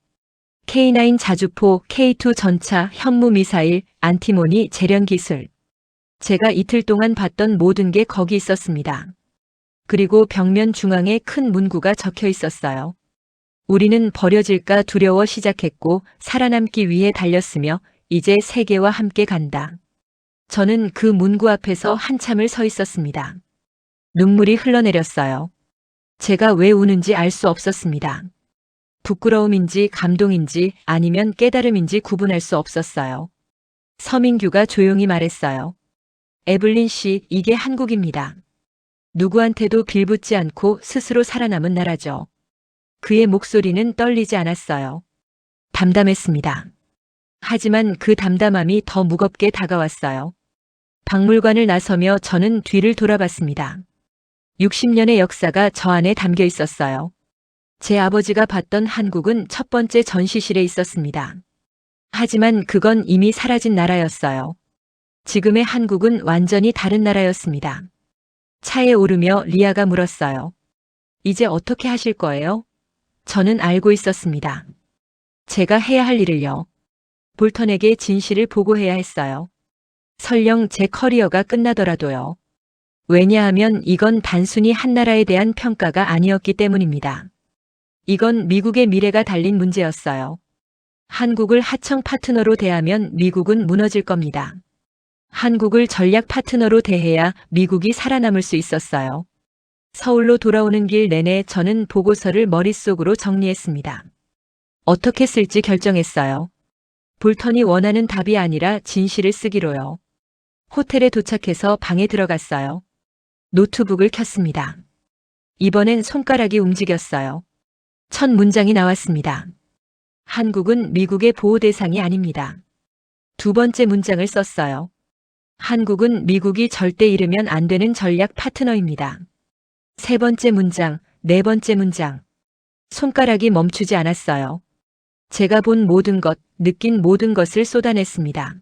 K9 자주포, K2 전차, 현무 미사일, 안티모니 재련 기술. 제가 이틀 동안 봤던 모든 게 거기 있었습니다. 그리고 벽면 중앙에 큰 문구가 적혀 있었어요. 우리는 버려질까 두려워 시작했고 살아남기 위해 달렸으며 이제 세계와 함께 간다. 저는 그 문구 앞에서 한참을 서 있었습니다. 눈물이 흘러내렸어요. 제가 왜 우는지 알 수 없었습니다. 부끄러움인지 감동인지 아니면 깨달음인지 구분할 수 없었어요. 서민규가 조용히 말했어요. 에블린 씨, 이게 한국입니다. 누구한테도 빌붙지 않고 스스로 살아남은 나라죠. 그의 목소리는 떨리지 않았어요. 담담했습니다. 하지만 그 담담함이 더 무겁게 다가왔어요. 박물관을 나서며 저는 뒤를 돌아봤습니다. 60년의 역사가 저 안에 담겨 있었어요. 제 아버지가 봤던 한국은 첫 번째 전시실에 있었습니다. 하지만 그건 이미 사라진 나라였어요. 지금의 한국은 완전히 다른 나라였습니다. 차에 오르며 리아가 물었어요. 이제 어떻게 하실 거예요? 저는 알고 있었습니다. 제가 해야 할 일을요. 볼턴에게 진실을 보고해야 했어요. 설령 제 커리어가 끝나더라도요. 왜냐하면 이건 단순히 한 나라에 대한 평가가 아니었기 때문입니다. 이건 미국의 미래가 달린 문제였어요. 한국을 하청 파트너로 대하면 미국은 무너질 겁니다. 한국을 전략 파트너로 대해야 미국이 살아남을 수 있었어요. 서울로 돌아오는 길 내내 저는 보고서를 머릿속으로 정리했습니다. 어떻게 쓸지 결정했어요. 볼턴이 원하는 답이 아니라 진실을 쓰기로요. 호텔에 도착해서 방에 들어갔어요. 노트북을 켰습니다. 이번엔 손가락이 움직였어요. 첫 문장이 나왔습니다. 한국은 미국의 보호 대상이 아닙니다. 두 번째 문장을 썼어요. 한국은 미국이 절대 잃으면 안 되는 전략 파트너입니다. 세 번째 문장, 네 번째 문장. 손가락이 멈추지 않았어요. 제가 본 모든 것, 느낀 모든 것을 쏟아냈습니다.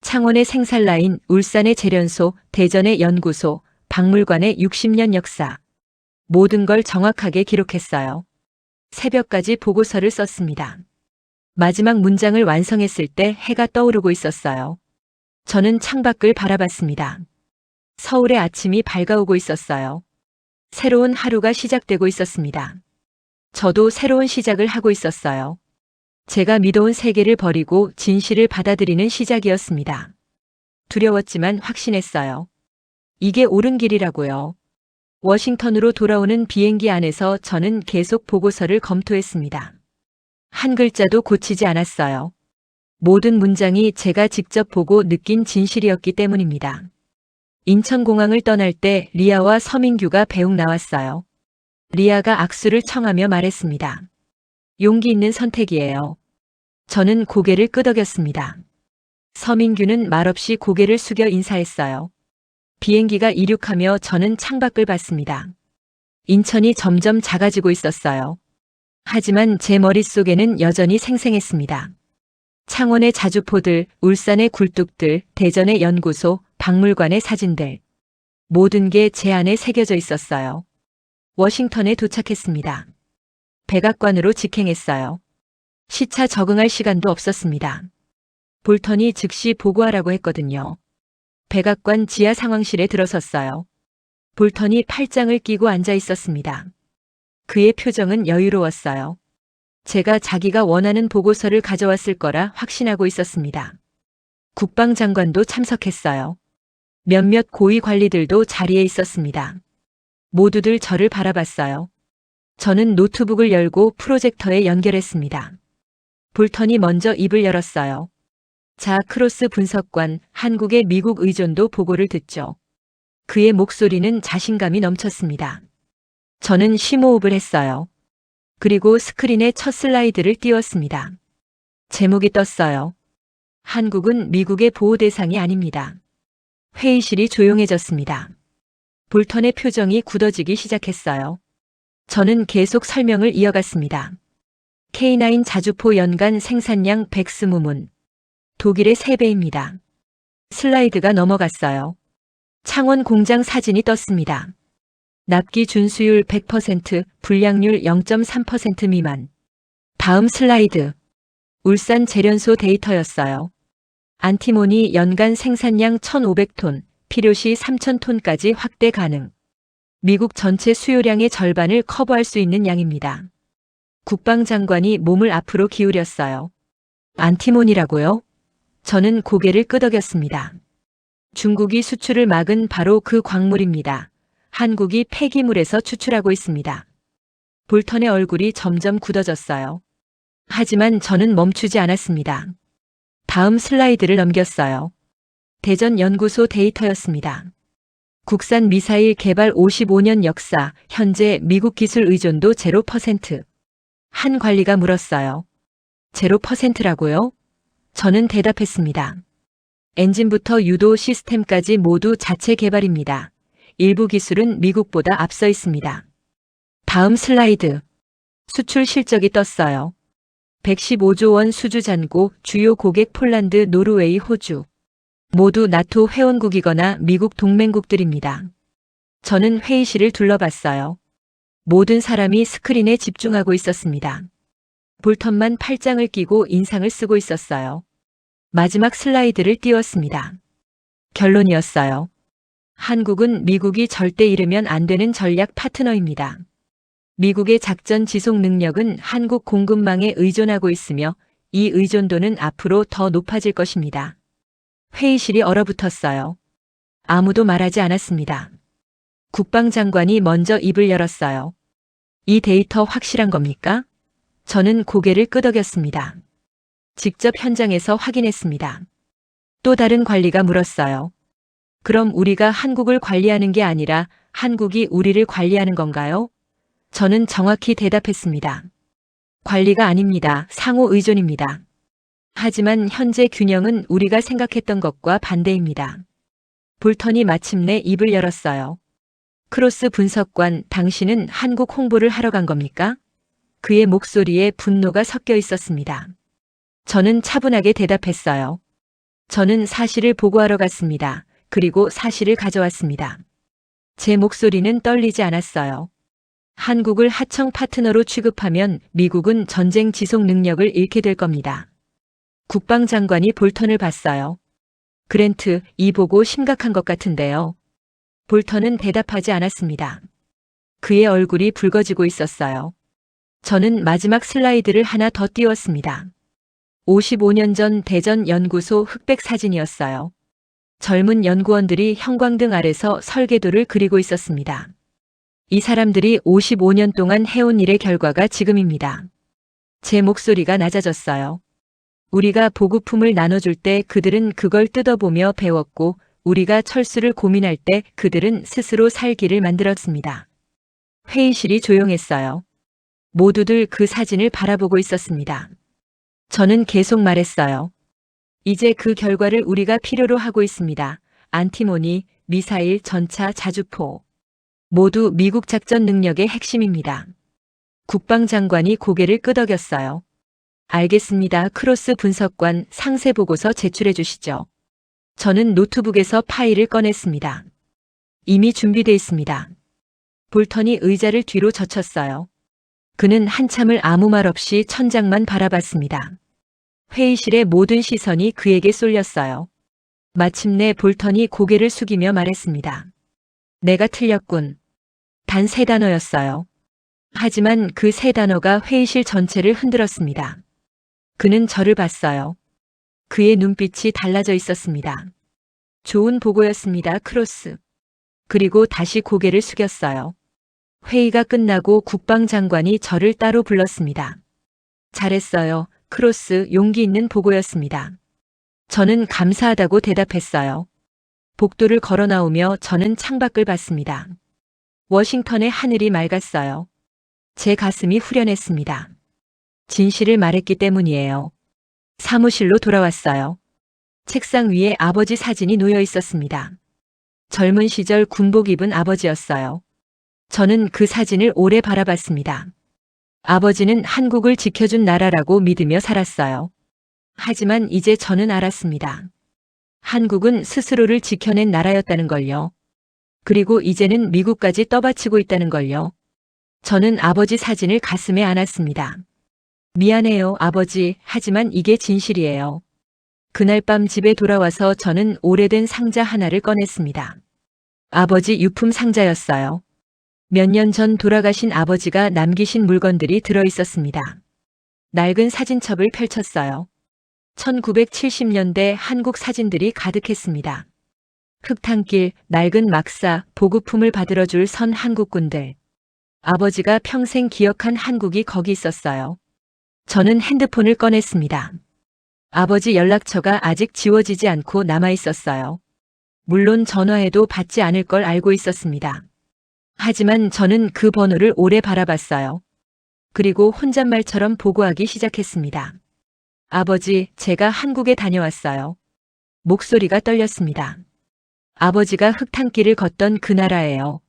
창원의 생산라인, 울산의 재련소, 대전의 연구소, 박물관의 60년 역사. 모든 걸 정확하게 기록했어요. 새벽까지 보고서를 썼습니다. 마지막 문장을 완성했을 때 해가 떠오르고 있었어요. 저는 창밖을 바라봤습니다. 서울의 아침이 밝아오고 있었어요. 새로운 하루가 시작되고 있었습니다. 저도 새로운 시작을 하고 있었어요. 제가 믿어온 세계를 버리고 진실을 받아들이는 시작이었습니다. 두려웠지만 확신했어요. 이게 옳은 길이라고요. 워싱턴으로 돌아오는 비행기 안에서 저는 계속 보고서를 검토했습니다. 한 글자도 고치지 않았어요. 모든 문장이 제가 직접 보고 느낀 진실이었기 때문입니다. 인천공항을 떠날 때 리아와 서민규가 배웅 나왔어요. 리아가 악수를 청하며 말했습니다. 용기 있는 선택이에요. 저는 고개를 끄덕였습니다. 서민규는 말없이 고개를 숙여 인사했어요. 비행기가 이륙하며 저는 창밖을 봤습니다. 인천이 점점 작아지고 있었어요. 하지만 제 머릿속에는 여전히 생생했습니다. 창원의 자주포들, 울산의 굴뚝들, 대전의 연구소, 박물관의 사진들. 모든 게 제 안에 새겨져 있었어요. 워싱턴에 도착했습니다. 백악관으로 직행했어요. 시차 적응할 시간도 없었습니다. 볼턴이 즉시 보고하라고 했거든요. 백악관 지하 상황실에 들어섰어요. 볼턴이 팔짱을 끼고 앉아 있었습니다. 그의 표정은 여유로웠어요. 제가 자기가 원하는 보고서를 가져왔을 거라 확신하고 있었습니다. 국방장관도 참석했어요. 몇몇 고위 관리들도 자리에 있었습니다. 모두들 저를 바라봤어요. 저는 노트북을 열고 프로젝터에 연결했습니다. 볼턴이 먼저 입을 열었어요. 자, 크로스 분석관, 한국의 미국 의존도 보고를 듣죠. 그의 목소리는 자신감이 넘쳤습니다. 저는 심호흡을 했어요. 그리고 스크린에 첫 슬라이드를 띄웠습니다. 제목이 떴어요. 한국은 미국의 보호 대상이 아닙니다. 회의실이 조용해졌습니다. 볼턴의 표정이 굳어지기 시작했어요. 저는 계속 설명을 이어갔습니다. K9 자주포 연간 생산량 120문. 독일의 3배입니다. 슬라이드가 넘어갔어요. 창원 공장 사진이 떴습니다. 납기 준수율 100%, 불량률 0.3% 미만. 다음 슬라이드. 울산 재련소 데이터였어요. 안티모니 연간 생산량 1,500톤, 필요시 3,000톤까지 확대 가능. 미국 전체 수요량의 절반을 커버할 수 있는 양입니다. 국방장관이 몸을 앞으로 기울였어요. 안티모니라고요? 저는 고개를 끄덕였습니다. 중국이 수출을 막은 바로 그 광물입니다. 한국이 폐기물에서 추출하고 있습니다. 볼턴의 얼굴이 점점 굳어졌어요. 하지만 저는 멈추지 않았습니다. 다음 슬라이드를 넘겼어요. 대전 연구소 데이터였습니다. 국산 미사일 개발 55년 역사, 현재 미국 기술 의존도 0%. 한 관리가 물었어요. 0%라고요? 저는 대답했습니다. 엔진부터 유도 시스템까지 모두 자체 개발입니다. 일부 기술은 미국보다 앞서 있습니다. 다음 슬라이드. 수출 실적이 떴어요. 115조 원 수주 잔고 주요 고객 폴란드, 노르웨이, 호주. 모두 나토 회원국이거나 미국 동맹국들입니다. 저는 회의실을 둘러봤어요. 모든 사람이 스크린에 집중하고 있었습니다. 볼턴만 팔짱을 끼고 인상을 쓰고 있었어요. 마지막 슬라이드를 띄웠습니다. 결론이었어요. 한국은 미국이 절대 잃으면 안 되는 전략 파트너입니다. 미국의 작전 지속 능력은 한국 공급망에 의존하고 있으며 이 의존도는 앞으로 더 높아질 것입니다. 회의실이 얼어붙었어요. 아무도 말하지 않았습니다. 국방장관이 먼저 입을 열었어요. 이 데이터 확실한 겁니까? 저는 고개를 끄덕였습니다. 직접 현장에서 확인했습니다. 또 다른 관리가 물었어요. 그럼 우리가 한국을 관리하는 게 아니라 한국이 우리를 관리하는 건가요? 저는 정확히 대답했습니다. 관리가 아닙니다. 상호 의존입니다. 하지만 현재 균형은 우리가 생각했던 것과 반대입니다. 볼턴이 마침내 입을 열었어요. 크로스 분석관, 당신은 한국 홍보를 하러 간 겁니까? 그의 목소리에 분노가 섞여 있었습니다. 저는 차분하게 대답했어요. 저는 사실을 보고하러 갔습니다. 그리고 사실을 가져왔습니다. 제 목소리는 떨리지 않았어요. 한국을 하청 파트너로 취급하면 미국은 전쟁 지속 능력을 잃게 될 겁니다. 국방장관이 볼턴을 봤어요. 그랜트, 이 보고 심각한 것 같은데요. 볼턴은 대답하지 않았습니다. 그의 얼굴이 붉어지고 있었어요. 저는 마지막 슬라이드를 하나 더 띄웠습니다. 55년 전 대전 연구소 흑백 사진이었어요. 젊은 연구원들이 형광등 아래서 설계도를 그리고 있었습니다. 이 사람들이 55년 동안 해온 일의 결과가 지금입니다. 제 목소리가 낮아졌어요. 우리가 보급품을 나눠줄 때 그들은 그걸 뜯어보며 배웠고 우리가 철수를 고민할 때 그들은 스스로 살기를 만들었습니다. 회의실이 조용했어요. 모두들 그 사진을 바라보고 있었습니다. 저는 계속 말했어요. 이제 그 결과를 우리가 필요로 하고 있습니다. 안티모니, 미사일, 전차, 자주포. 모두 미국 작전 능력의 핵심입니다. 국방장관이 고개를 끄덕였어요. 알겠습니다. 크로스 분석관, 상세 보고서 제출해 주시죠. 저는 노트북에서 파일을 꺼냈습니다. 이미 준비돼 있습니다. 볼턴이 의자를 뒤로 젖혔어요. 그는 한참을 아무 말 없이 천장만 바라봤습니다. 회의실의 모든 시선이 그에게 쏠렸어요. 마침내 볼턴이 고개를 숙이며 말했습니다. 내가 틀렸군. 단 3단어였어요. 하지만 그 3단어가 회의실 전체를 흔들었습니다. 그는 저를 봤어요. 그의 눈빛이 달라져 있었습니다. 좋은 보고였습니다, 크로스. 그리고 다시 고개를 숙였어요. 회의가 끝나고 국방장관이 저를 따로 불렀습니다. 잘했어요, 크로스. 용기 있는 보고였습니다. 저는 감사하다고 대답했어요. 복도를 걸어 나오며 저는 창밖을 봤습니다. 워싱턴의 하늘이 맑았어요. 제 가슴이 후련했습니다. 진실을 말했기 때문이에요. 사무실로 돌아왔어요. 책상 위에 아버지 사진이 놓여 있었습니다. 젊은 시절 군복 입은 아버지였어요. 저는 그 사진을 오래 바라봤습니다. 아버지는 한국을 지켜준 나라라고 믿으며 살았어요. 하지만 이제 저는 알았습니다. 한국은 스스로를 지켜낸 나라였다는 걸요. 그리고 이제는 미국까지 떠받치고 있다는 걸요. 저는 아버지 사진을 가슴에 안았습니다. 미안해요, 아버지. 하지만 이게 진실이에요. 그날 밤 집에 돌아와서 저는 오래된 상자 하나를 꺼냈습니다. 아버지 유품 상자였어요. 몇 년 전 돌아가신 아버지가 남기신 물건들이 들어 있었습니다. 낡은 사진첩을 펼쳤어요. 1970년대 한국 사진들이 가득했습니다. 흙탕길, 낡은 막사, 보급품을 받으러 줄 선 한국군들. 아버지가 평생 기억한 한국이 거기 있었어요. 저는 핸드폰을 꺼냈습니다. 아버지 연락처가 아직 지워지지 않고 남아 있었어요. 물론 전화해도 받지 않을 걸 알고 있었습니다. 하지만 저는 그 번호를 오래 바라봤어요. 그리고 혼잣말처럼 보고하기 시작했습니다. 아버지, 제가 한국에 다녀왔어요. 목소리가 떨렸습니다. 아버지가 흙탕길을 걷던 그 나라예요.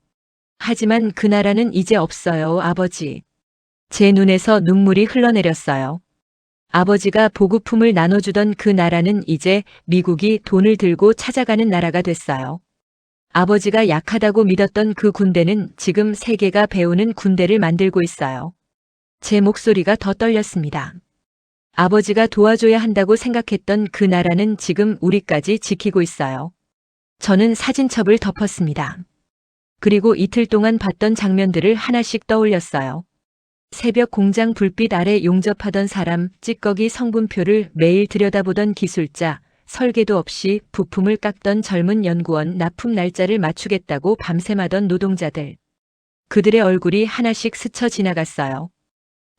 하지만 그 나라는 이제 없어요, 아버지. 제 눈에서 눈물이 흘러내렸어요. 아버지가 보급품을 나눠주던 그 나라는 이제 미국이 돈을 들고 찾아가는 나라가 됐어요. 아버지가 약하다고 믿었던 그 군대는 지금 세계가 배우는 군대를 만들고 있어요. 제 목소리가 더 떨렸습니다. 아버지가 도와줘야 한다고 생각했던 그 나라는 지금 우리까지 지키고 있어요. 저는 사진첩을 덮었습니다. 그리고 이틀 동안 봤던 장면들을 하나씩 떠올렸어요. 새벽 공장 불빛 아래 용접하던 사람, 찌꺼기 성분표를 매일 들여다보던 기술자, 설계도 없이 부품을 깎던 젊은 연구원, 납품 날짜를 맞추겠다고 밤샘하던 노동자들. 그들의 얼굴이 하나씩 스쳐 지나갔어요.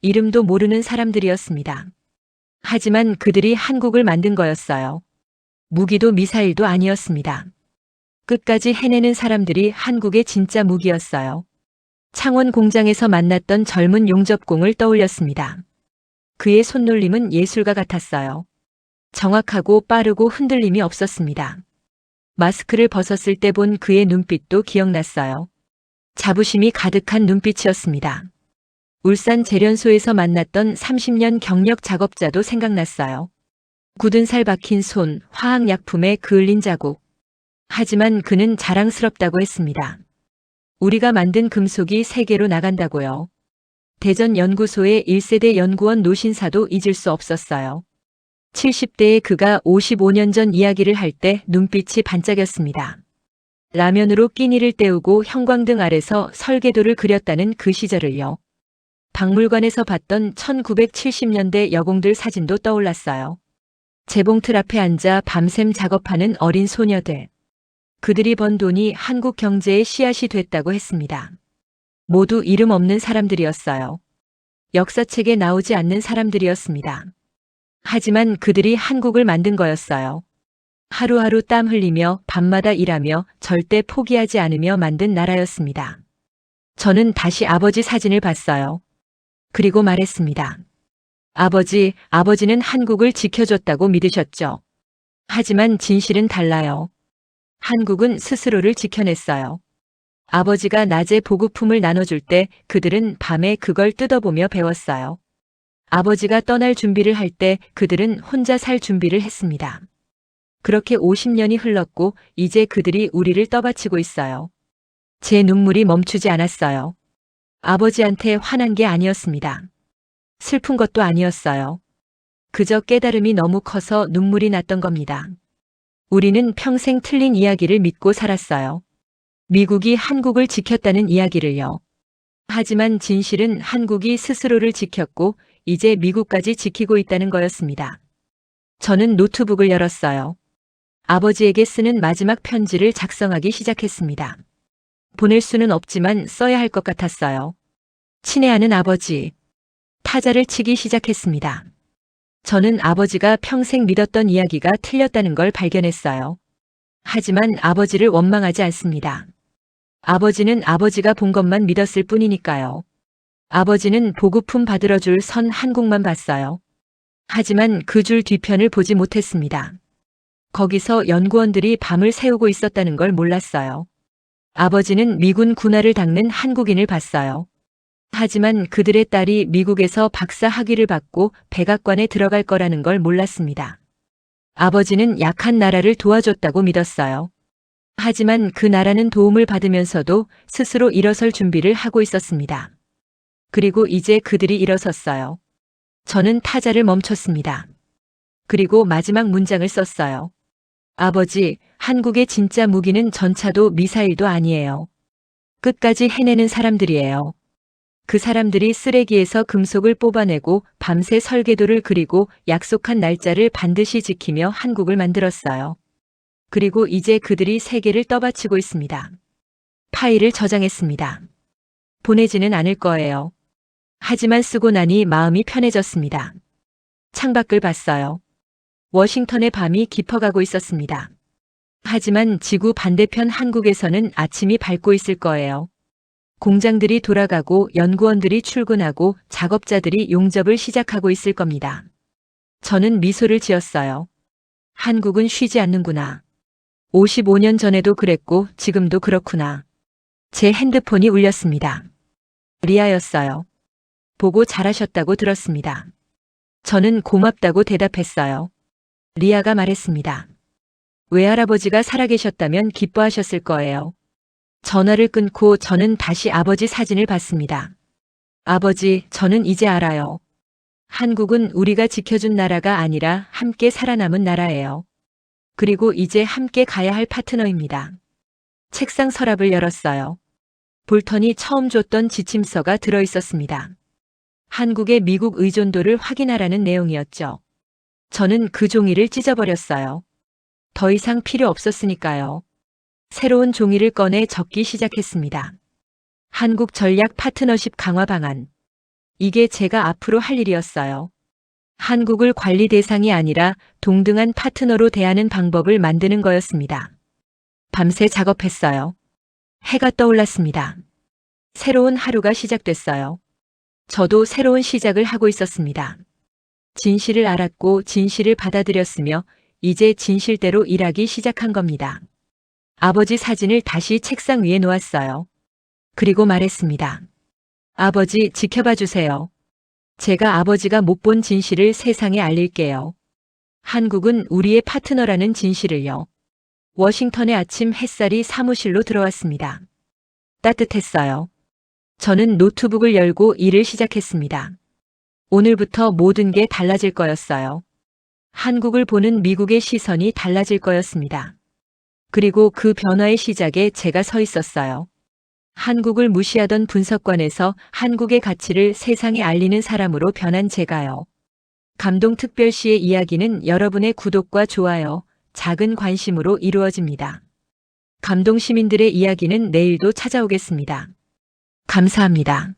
이름도 모르는 사람들이었습니다. 하지만 그들이 한국을 만든 거였어요. 무기도 미사일도 아니었습니다. 끝까지 해내는 사람들이 한국의 진짜 무기였어요. 창원 공장에서 만났던 젊은 용접공을 떠올렸습니다. 그의 손놀림은 예술가 같았어요. 정확하고 빠르고 흔들림이 없었습니다. 마스크를 벗었을 때 본 그의 눈빛도 기억났어요. 자부심이 가득한 눈빛이었습니다. 울산 재련소에서 만났던 30년 경력 작업자도 생각났어요. 굳은 살 박힌 손, 화학약품에 그을린 자국. 하지만 그는 자랑스럽다고 했습니다. 우리가 만든 금속이 세계로 나간다고요. 대전 연구소의 1세대 연구원 노신사도 잊을 수 없었어요. 70대의 그가 55년 전 이야기를 할 때 눈빛이 반짝였습니다. 라면으로 끼니를 때우고 형광등 아래서 설계도를 그렸다는 그 시절을요. 박물관에서 봤던 1970년대 여공들 사진도 떠올랐어요. 재봉틀 앞에 앉아 밤샘 작업하는 어린 소녀들. 그들이 번 돈이 한국 경제의 씨앗이 됐다고 했습니다. 모두 이름 없는 사람들이었어요. 역사책에 나오지 않는 사람들이었습니다. 하지만 그들이 한국을 만든 거였어요. 하루하루 땀 흘리며 밤마다 일하며 절대 포기하지 않으며 만든 나라였습니다. 저는 다시 아버지 사진을 봤어요. 그리고 말했습니다. 아버지는 한국을 지켜줬다고 믿으셨죠. 하지만 진실은 달라요. 한국은 스스로를 지켜냈어요. 아버지가 낮에 보급품을 나눠줄 때 그들은 밤에 그걸 뜯어보며 배웠어요. 아버지가 떠날 준비를 할 때 그들은 혼자 살 준비를 했습니다. 그렇게 50년이 흘렀고 이제 그들이 우리를 떠받치고 있어요. 제 눈물이 멈추지 않았어요. 아버지한테 화난 게 아니었습니다. 슬픈 것도 아니었어요. 그저 깨달음이 너무 커서 눈물이 났던 겁니다. 우리는 평생 틀린 이야기를 믿고 살았어요. 미국이 한국을 지켰다는 이야기를요. 하지만 진실은 한국이 스스로를 지켰고 이제 미국까지 지키고 있다는 거였습니다. 저는 노트북을 열었어요. 아버지에게 쓰는 마지막 편지를 작성하기 시작했습니다. 보낼 수는 없지만 써야 할 것 같았어요. 친애하는 아버지. 타자를 치기 시작했습니다. 저는 아버지가 평생 믿었던 이야기가 틀렸다는 걸 발견했어요. 하지만 아버지를 원망하지 않습니다. 아버지는 아버지가 본 것만 믿었을 뿐이니까요. 아버지는 보급품 받으러 줄 선 한국만 봤어요. 하지만 그 줄 뒤편을 보지 못했습니다. 거기서 연구원들이 밤을 새우고 있었다는 걸 몰랐어요. 아버지는 미군 군화를 닦는 한국인을 봤어요. 하지만 그들의 딸이 미국에서 박사 학위를 받고 백악관에 들어갈 거라는 걸 몰랐습니다. 아버지는 약한 나라를 도와줬다고 믿었어요. 하지만 그 나라는 도움을 받으면서도 스스로 일어설 준비를 하고 있었습니다. 그리고 이제 그들이 일어섰어요. 저는 타자를 멈췄습니다. 그리고 마지막 문장을 썼어요. 아버지, 한국의 진짜 무기는 전차도 미사일도 아니에요. 끝까지 해내는 사람들이에요. 그 사람들이 쓰레기에서 금속을 뽑아내고 밤새 설계도를 그리고 약속한 날짜를 반드시 지키며 한국을 만들었어요. 그리고 이제 그들이 세계를 떠받치고 있습니다. 파일을 저장했습니다. 보내지는 않을 거예요. 하지만 쓰고 나니 마음이 편해졌습니다. 창밖을 봤어요. 워싱턴의 밤이 깊어가고 있었습니다. 하지만 지구 반대편 한국에서는 아침이 밝고 있을 거예요. 공장들이 돌아가고 연구원들이 출근하고 작업자들이 용접을 시작하고 있을 겁니다. 저는 미소를 지었어요. 한국은 쉬지 않는구나. 55년 전에도 그랬고 지금도 그렇구나. 제 핸드폰이 울렸습니다. 리아였어요. 보고 잘하셨다고 들었습니다. 저는 고맙다고 대답했어요. 리아가 말했습니다. 외할아버지가 살아계셨다면 기뻐하셨을 거예요. 전화를 끊고 저는 다시 아버지 사진을 봤습니다. 아버지, 저는 이제 알아요. 한국은 우리가 지켜준 나라가 아니라 함께 살아남은 나라예요. 그리고 이제 함께 가야 할 파트너입니다. 책상 서랍을 열었어요. 볼턴이 처음 줬던 지침서가 들어 있었습니다. 한국의 미국 의존도를 확인하라는 내용이었죠. 저는 그 종이를 찢어버렸어요. 더 이상 필요 없었으니까요. 새로운 종이를 꺼내 적기 시작했습니다. 한국 전략 파트너십 강화 방안. 이게 제가 앞으로 할 일이었어요. 한국을 관리 대상이 아니라 동등한 파트너로 대하는 방법을 만드는 거였습니다. 밤새 작업했어요. 해가 떠올랐습니다. 새로운 하루가 시작됐어요. 저도 새로운 시작을 하고 있었습니다. 진실을 알았고 진실을 받아들였으며 이제 진실대로 일하기 시작한 겁니다. 아버지 사진을 다시 책상 위에 놓았어요. 그리고 말했습니다. 아버지, 지켜봐 주세요. 제가 아버지가 못 본 진실을 세상에 알릴게요. 한국은 우리의 파트너라는 진실을요. 워싱턴의 아침 햇살이 사무실로 들어왔습니다. 따뜻했어요. 저는 노트북을 열고 일을 시작했습니다. 오늘부터 모든 게 달라질 거였어요. 한국을 보는 미국의 시선이 달라질 거였습니다. 그리고 그 변화의 시작에 제가 서 있었어요. 한국을 무시하던 분석관에서 한국의 가치를 세상에 알리는 사람으로 변한 제가요. 감동특별시의 이야기는 여러분의 구독과 좋아요, 작은 관심으로 이루어집니다. 감동시민들의 이야기는 내일도 찾아오겠습니다. 감사합니다.